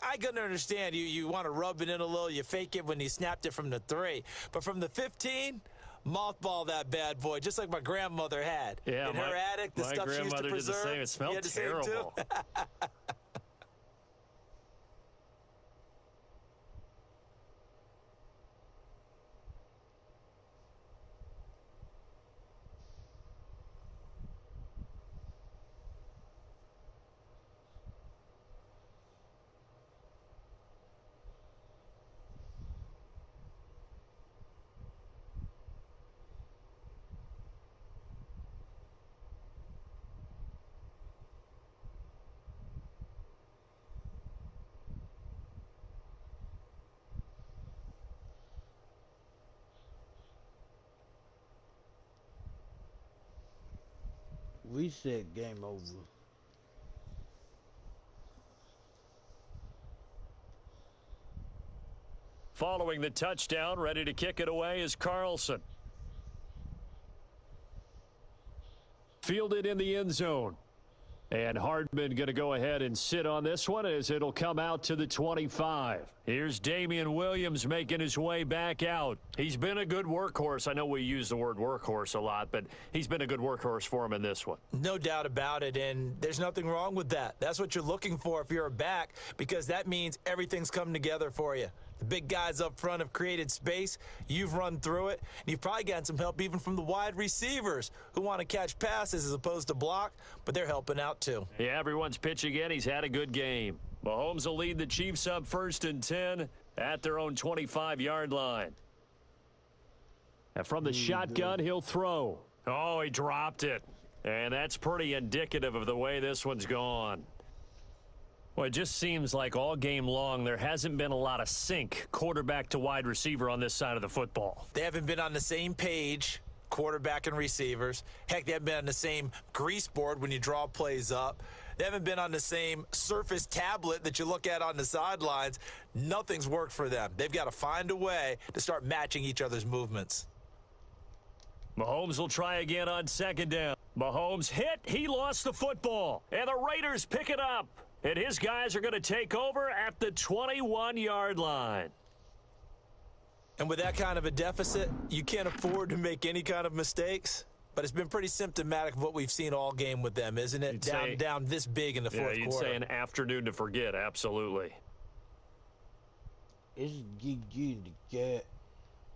I can understand you want to rub it in a little. You fake it when you snapped it from the 3. But from the 15, mothball that bad boy, just like my grandmother had. Yeah, in her attic, the stuff she used to preserve. Did the same. It smelled terrible. Reset, game over. Following the touchdown, ready to kick it away is Carlson. Fielded in the end zone. And Hardman going to go ahead and sit on this one as it'll come out to the 25. Here's Damian Williams making his way back out. He's been a good workhorse. I know we use the word workhorse a lot, but he's been a good workhorse for him in this one. No doubt about it, and there's nothing wrong with that. That's what you're looking for if you're a back, because that means everything's come together for you. The big guys up front have created space. You've run through it. And you've probably gotten some help even from the wide receivers who want to catch passes as opposed to block, but they're helping out too. Yeah, everyone's pitching in. He's had a good game. Mahomes will lead the Chiefs up 1st and 10 at their own 25-yard line. And from the shotgun, he'll throw. Oh, he dropped it. And that's pretty indicative of the way this one's gone. Well, it just seems like all game long there hasn't been a lot of sync quarterback to wide receiver on this side of the football. They haven't been on the same page, quarterback and receivers. Heck, they haven't been on the same grease board when you draw plays up. They haven't been on the same Surface tablet that you look at on the sidelines. Nothing's worked for them. They've got to find a way to start matching each other's movements. Mahomes will try again on 2nd down. Mahomes hit. He lost the football. And the Raiders pick it up. And his guys are going to take over at the 21-yard line. And with that kind of a deficit, you can't afford to make any kind of mistakes. But it's been pretty symptomatic of what we've seen all game with them, isn't it? Down this big in the fourth quarter. Yeah, you'd say an afternoon to forget, absolutely. It's getting the cat.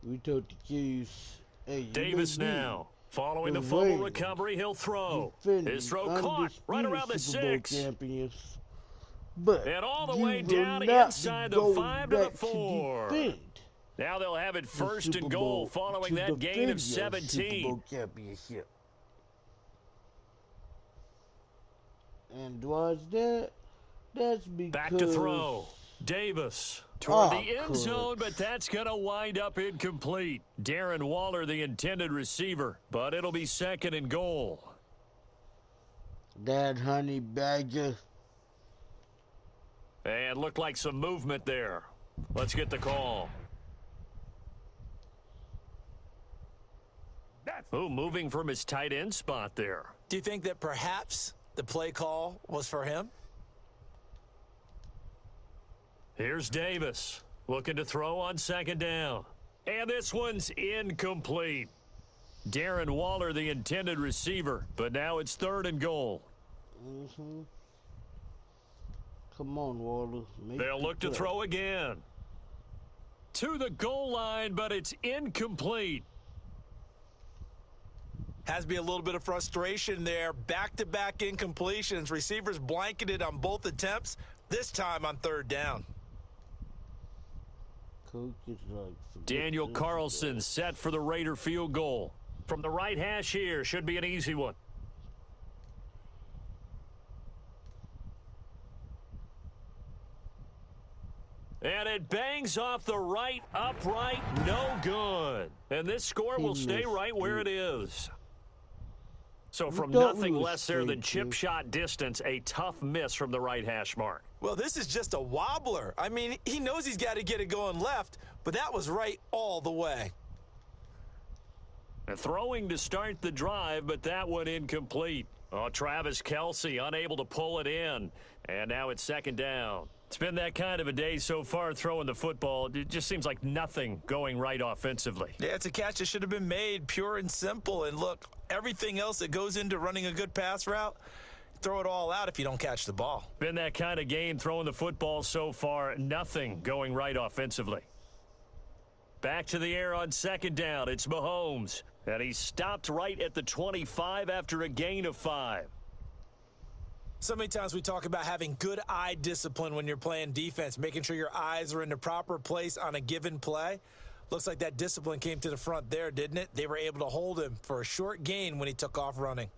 We told the Chiefs. Hey, Davis now. Following the fumble recovery, he'll throw. His throw caught right around the 6. But and all the way down inside the 5 to the 4. Now they'll have it 1st and goal following that gain of 17. And was that? That's because... Back to throw. Davis toward the end zone, but that's going to wind up incomplete. Darren Waller, the intended receiver, but it'll be 2nd and goal. That honey badger. And looked like some movement there. Let's get the call. Moving from his tight end spot there. Do you think that perhaps the play call was for him? Here's Davis looking to throw on 2nd down. And this one's incomplete. Darren Waller, the intended receiver, but now it's 3rd and goal. Come on, Waller. They'll look to throw again. To the goal line, but it's incomplete. Has to be a little bit of frustration there. Back-to-back incompletions. Receivers blanketed on both attempts, this time on 3rd down. Daniel Carlson set for the Raider field goal. From the right hash here, should be an easy one. And it bangs off the right upright, no good. And this score will stay right where it is. So from nothing less there than chip shot distance, a tough miss from the right hash mark. Well, this is just a wobbler. I mean, he knows he's got to get it going left, but that was right all the way. And throwing to start the drive, but that one incomplete. Oh, Travis Kelce unable to pull it in. And now it's second down. It's been that kind of a day so far throwing the football. It just seems like nothing going right offensively. Yeah, it's a catch that should have been made, pure and simple. And look, everything else that goes into running a good pass route, throw it all out if you don't catch the ball. Been that kind of game throwing the football so far. Nothing going right offensively. Back to the air on second down. It's Mahomes. And he stopped right at the 25 after a gain of 5. So many times we talk about having good eye discipline when you're playing defense, making sure your eyes are in the proper place on a given play. Looks like that discipline came to the front there, didn't it? They were able to hold him for a short gain when he took off running.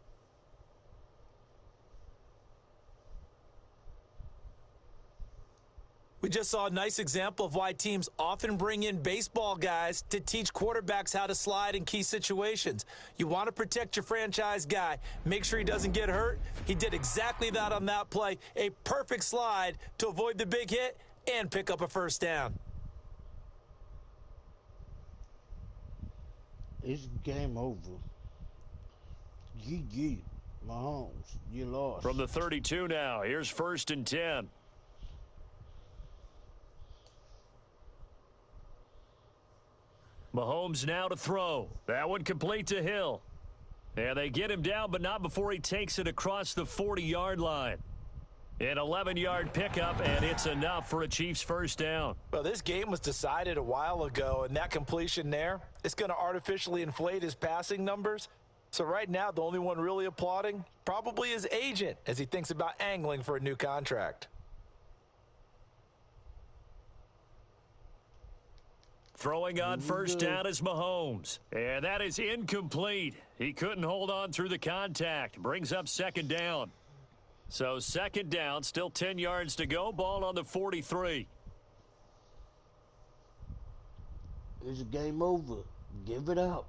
We just saw a nice example of why teams often bring in baseball guys to teach quarterbacks how to slide in key situations. You want to protect your franchise guy. Make sure he doesn't get hurt. He did exactly that on that play. A perfect slide to avoid the big hit and pick up a first down. It's game over. GG. Mahomes, you lost. From the 32 now, here's 1st and 10. Mahomes now to throw. That one complete to Hill. And they get him down, but not before he takes it across the 40-yard line. An 11-yard pickup, and it's enough for a Chiefs first down. Well, this game was decided a while ago, and that completion there, it's going to artificially inflate his passing numbers. So right now, the only one really applauding probably his agent as he thinks about angling for a new contract. Throwing on first down is Mahomes. And that is incomplete. He couldn't hold on through the contact. Brings up second down. So second down, still 10 yards to go. Ball on the 43. It's game over. Give it up.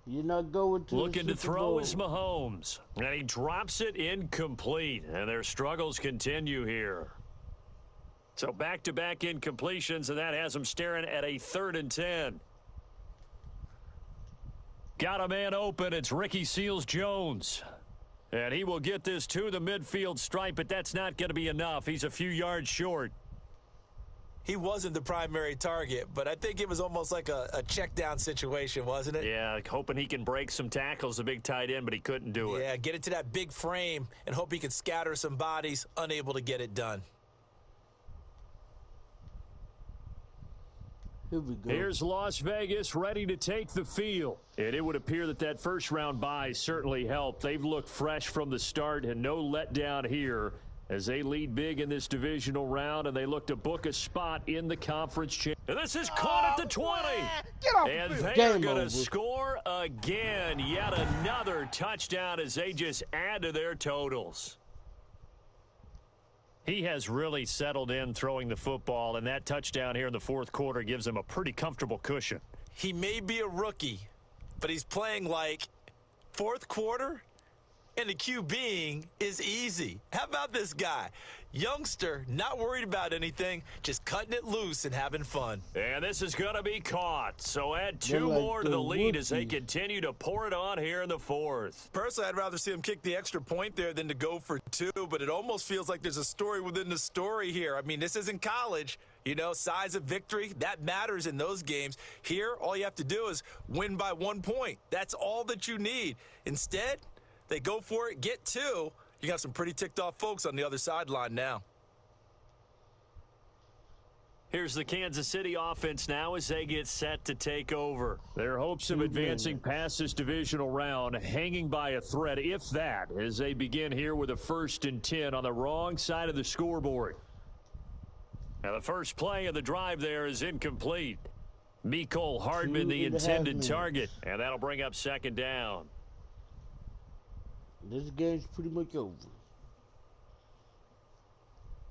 You're not going to Looking the to Super throw Bowl. is Mahomes. And he drops it incomplete. And their struggles continue here. So back-to-back incompletions, and that has him staring at a 3rd and 10. Got a man open. It's Ricky Seals-Jones. And he will get this to the midfield stripe, but that's not going to be enough. He's a few yards short. He wasn't the primary target, but I think it was almost like a check-down situation, wasn't it? Yeah, hoping he can break some tackles, a big tight end, but he couldn't do it. Yeah, get it to that big frame and hope he could scatter some bodies, unable to get it done. Here we go. Here's Las Vegas ready to take the field. And it would appear that first-round bye certainly helped. They've looked fresh from the start and no letdown here as they lead big in this divisional round, and they look to book a spot in the conference championship. And this is caught at the 20. Get off And the field. they are Game going over. to score again. Yet another touchdown as they just add to their totals. He has really settled in throwing the football, and that touchdown here in the 4th quarter gives him a pretty comfortable cushion. He may be a rookie, but he's playing like 4th quarter, and the QBing is easy. How about this guy? Youngster, not worried about anything, just cutting it loose and having fun. And this is going to be caught. So add 2 They're like more to the the lead as they rookie. continue to pour it on here in the 4th. Personally, I'd rather see him kick the extra point there than to go for 2, but it almost feels like there's a story within the story here. I mean, this isn't college. You know, size of victory, that matters in those games. Here, all you have to do is win by 1 point. That's all that you need. Instead, they go for it, get 2. You got some pretty ticked off folks on the other sideline now. Here's the Kansas City offense now as they get set to take over. Their hopes of advancing past this divisional round hanging by a thread, if that, as they begin here with a 1st and 10 on the wrong side of the scoreboard. Now the first play of the drive there is incomplete. Mecole Hardman, the 2.5 intended minutes. target, and that'll bring up second down. This game's pretty much over.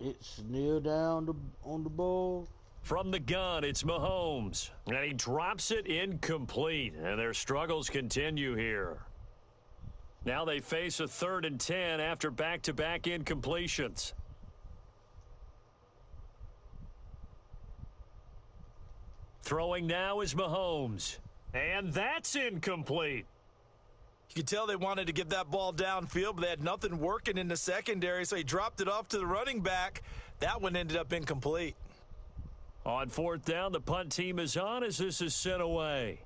It's kneel down on the ball. From the gun, it's Mahomes. And he drops it incomplete. And their struggles continue here. Now they face a 3rd and 10 after back-to-back incompletions. Throwing now is Mahomes. And that's incomplete. You could tell they wanted to get that ball downfield, but they had nothing working in the secondary, so he dropped it off to the running back. That one ended up incomplete. On 4th down, the punt team is on as this is sent away.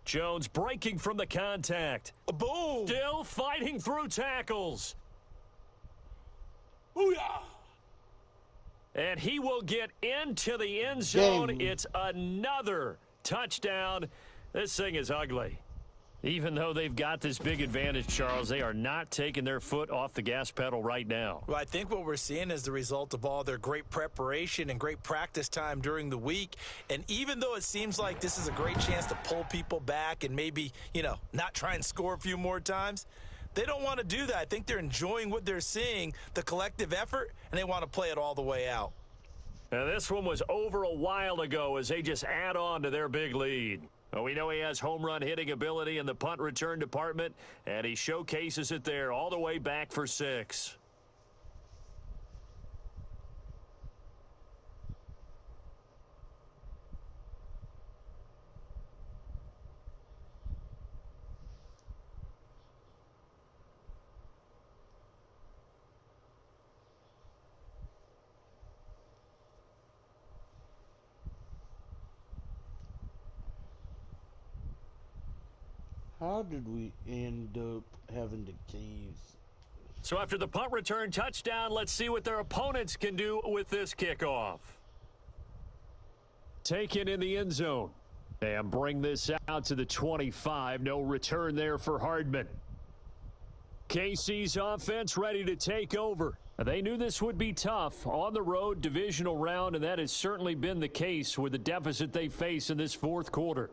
Jones breaking from the contact. Boom! Still fighting through tackles. Booyah! And he will get into the end zone. Dang. It's another touchdown. This thing is ugly. Even though they've got this big advantage, Charles, they are not taking their foot off the gas pedal right now. Well, I think what we're seeing is the result of all their great preparation and great practice time during the week. And even though it seems like this is a great chance to pull people back and maybe, not try and score a few more times, they don't want to do that. I think they're enjoying what they're seeing, the collective effort, and they want to play it all the way out. Now, this one was over a while ago as they just add on to their big lead. Well, we know he has home run hitting ability in the punt return department, and he showcases it there all the way back for 6. How did we end up having the keys? So after the punt return touchdown, let's see what their opponents can do with this kickoff. Taken in the end zone. And bring this out to the 25. No return there for Hardman. KC's offense ready to take over. They knew this would be tough on the road divisional round, and that has certainly been the case with the deficit they face in this 4th quarter.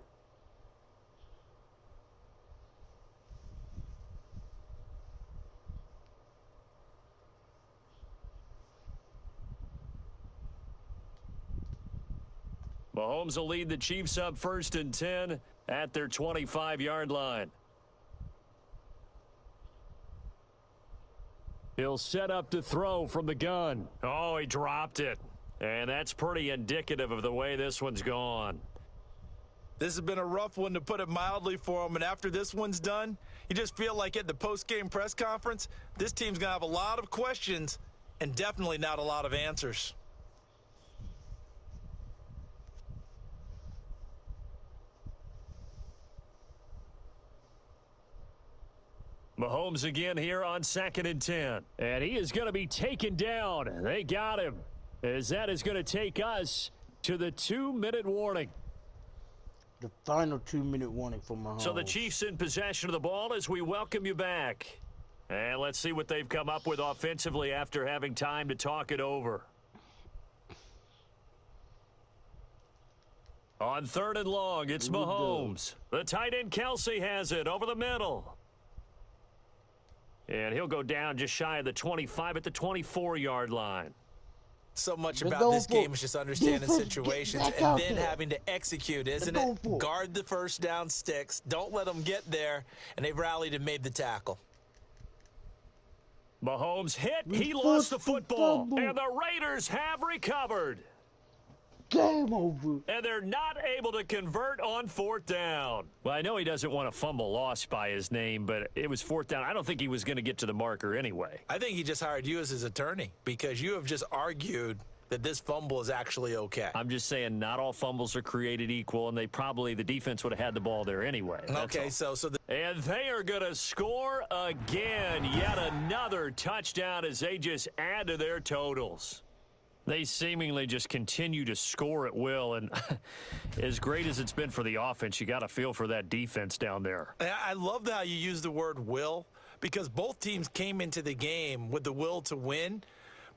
Mahomes will lead the Chiefs up 1st and 10 at their 25-yard line. He'll set up to throw from the gun. Oh, he dropped it. And that's pretty indicative of the way this one's gone. This has been a rough one, to put it mildly, for him. And after this one's done, you just feel like at the post-game press conference, this team's going to have a lot of questions and definitely not a lot of answers. Mahomes again here on 2nd and 10. And he is going to be taken down. They got him, as that is going to take us to the 2-minute warning. The final 2-minute warning for Mahomes. So the Chiefs in possession of the ball as we welcome you back. And let's see what they've come up with offensively after having time to talk it over. On 3rd and long, it's Mahomes. The tight end Kelsey has it over the middle. And he'll go down just shy of the 25 at the 24-yard line. So much about this game is just understanding situations and then having to execute, isn't it? Guard the first down sticks. Don't let them get there. And they've rallied and made the tackle. Mahomes hit. He lost the football. And the Raiders have recovered. Game over. And they're not able to convert on 4th down. Well, I know he doesn't want a fumble lost by his name, but it was 4th down. I don't think he was going to get to the marker anyway. I think he just hired you as his attorney because you have just argued that this fumble is actually okay. I'm just saying not all fumbles are created equal, and the defense would have had the ball there anyway. Okay, and they are going to score again. Yet another touchdown as they just add to their totals. They seemingly just continue to score at will, and as great as it's been for the offense, you got to feel for that defense down there. I love how you use the word will, because both teams came into the game with the will to win,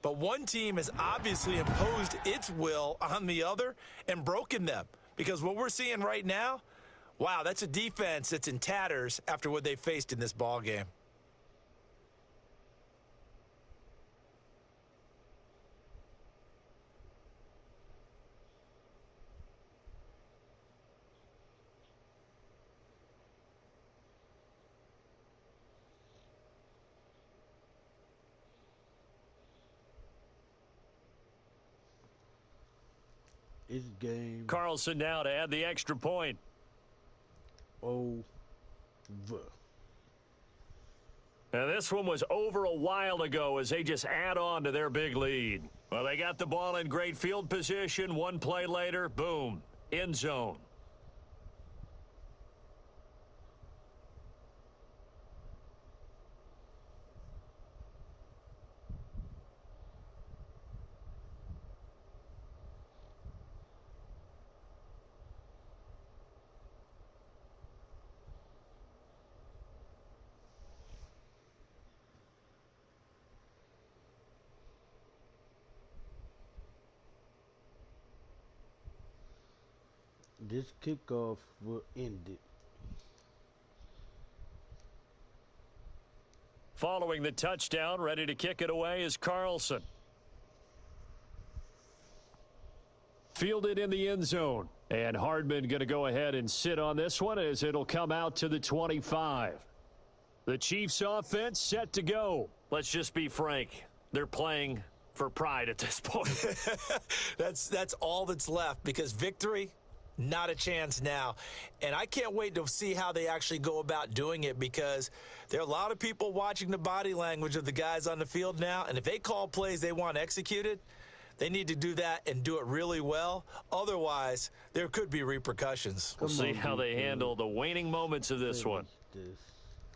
but one team has obviously imposed its will on the other and broken them, because what we're seeing right now, wow, that's a defense that's in tatters after what they faced in this ball game. It's game Carlson now to add the extra point. over. And this one was over a while ago as they just add on to their big lead. Well, they got the ball in great field position. One play later, boom, end zone. This kickoff will end it. Following the touchdown, ready to kick it away is Carlson. Fielded in the end zone. And Hardman going to go ahead and sit on this one as it'll come out to the 25. The Chiefs offense set to go. Let's just be frank. They're playing for pride at this point. That's all that's left, because victory, not a chance now. And I can't wait to see how they actually go about doing it, because there are a lot of people watching the body language of the guys on the field now. And if they call plays they want executed, they need to do that and do it really well. Otherwise, there could be repercussions. We'll see how they handle the waning moments of this one.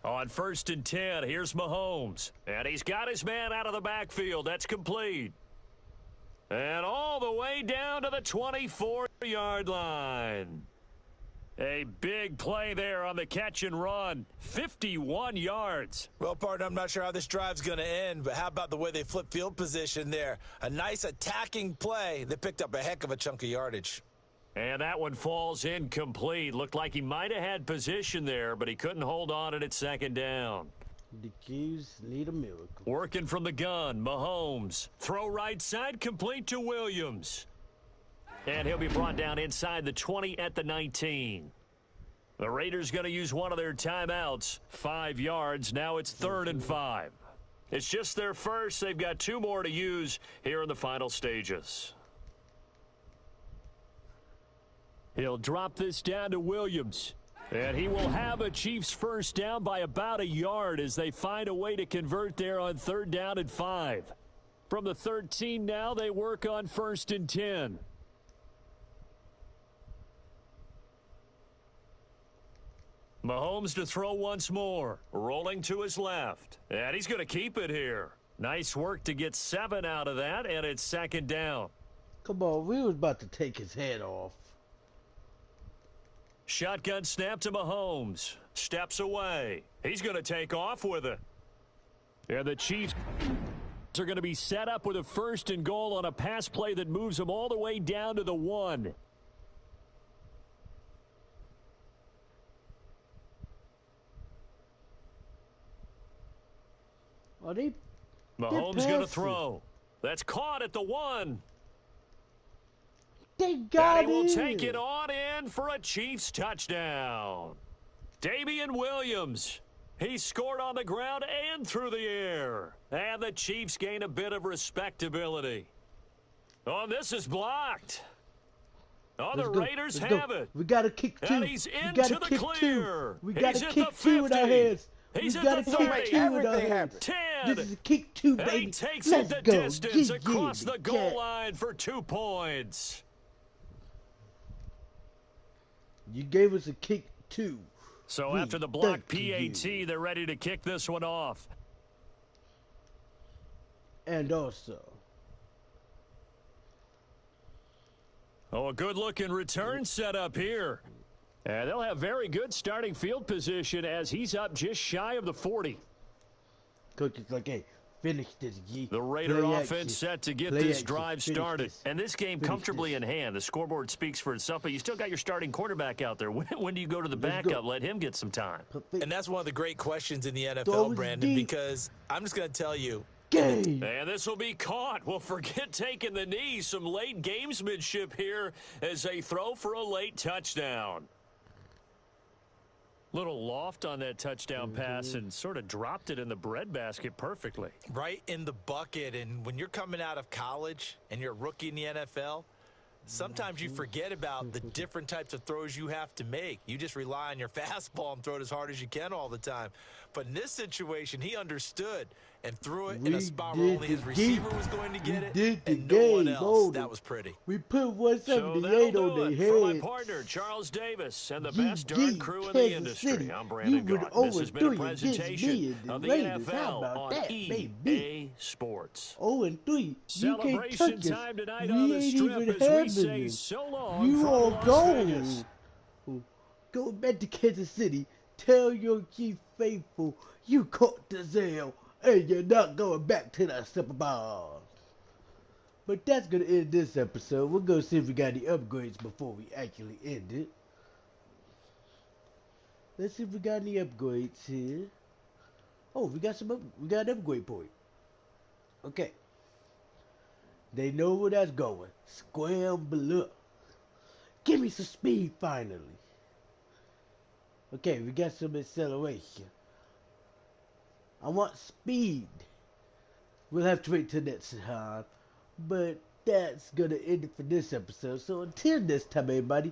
On 1st and 10, here's Mahomes. And he's got his man out of the backfield. That's complete. And all the way down to the 24-yard line. A big play there on the catch and run. 51 yards. Well, partner, I'm not sure how this drive's going to end, but how about the way they flip field position there? A nice attacking play that picked up a heck of a chunk of yardage. And that one falls incomplete. Looked like he might have had position there, but he couldn't hold on it at 2nd down. The Chiefs need a miracle. Working from the gun, Mahomes. Throw right side, complete to Williams. And he'll be brought down inside the 20 at the 19. The Raiders going to use one of their timeouts. 5 yards. Now it's 3rd and 5. It's just their first. They've got 2 more to use here in the final stages. He'll drop this down to Williams. And he will have a Chiefs first down by about a yard as they find a way to convert there on 3rd down and 5. From the 13 now, they work on 1st and 10. Mahomes to throw once more. Rolling to his left. And he's going to keep it here. Nice work to get 7 out of that, and it's 2nd down. Come on, we was about to take his head off. Shotgun snap to Mahomes. Steps away. He's going to take off with it. And the Chiefs are going to be set up with a 1st and goal on a pass play that moves them all the way down to the 1. Mahomes going to throw. That's caught at the 1. They got and he will take it on in for a Chiefs touchdown. Damian Williams. He scored on the ground and through the air. And the Chiefs gain a bit of respectability. Oh, this is blocked. Oh, the Raiders have it. We got to kick 2. And he's into the clear. We got to He's kick at the 2 with our 50. hands. He's we at got the to kick 30. 2 with our hands. 10. This is a kick 2, baby. And he takes Let's it the go. distance Yeah, across yeah, the goal yeah. line for 2 points. You gave us a kick 2. So after the block PAT, they're ready to kick this one off. And also, oh, a good-looking return set up here. And they'll have very good starting field position as he's up just shy of the 40. Coach is like, hey, finish this, G. The Raider Play offense action. set to get Play this action. drive Finish started. this. And this game Finish comfortably this. in hand. The scoreboard speaks for itself, but you still got your starting quarterback out there. When do you go to the Let's go. backup? Let him get some time. And that's one of the great questions in the Throw NFL, it Brandon, deep. because I'm just going to tell you, Game. And this will be caught. Well, forget taking the knee. Some late gamesmanship here as they throw for a late touchdown. Little loft on that touchdown pass and sort of dropped it in the breadbasket perfectly. right in the bucket. And when you're coming out of college and you're a rookie in the NFL, sometimes you forget about the different types of throws you have to make. You just rely on your fastball and throw it as hard as you can all the time. But in this situation, he understood and threw it in a spot where only his receiver was going to get it and no one else. That was pretty. We put 178 so on their for my head. partner, Charles Davis, and the You best darn beat crew in Kansas the industry. City. I'm You Brandon were Gaudin. This has been a 0-3 against me presentation and the of the Raiders. How NFL about on that, EA baby? Sports. 0-3. You can't Celebration touch us. time tonight We on the ain't strip even as we having say it. so long You from all Las Vegas. gone. Go back to Kansas City. Tell your chief faithful you caught the sale and you're not going back to the Super Bowl. But that's gonna end this episode. We'll go see if we got any upgrades before we actually end it. Let's see if we got any upgrades here. Oh, we got an upgrade point. Okay. They know where that's going. Scramble up. Give me some speed finally. Okay, we got some acceleration. I want speed. We'll have to wait till next time. But that's gonna end it for this episode. So until next time, everybody,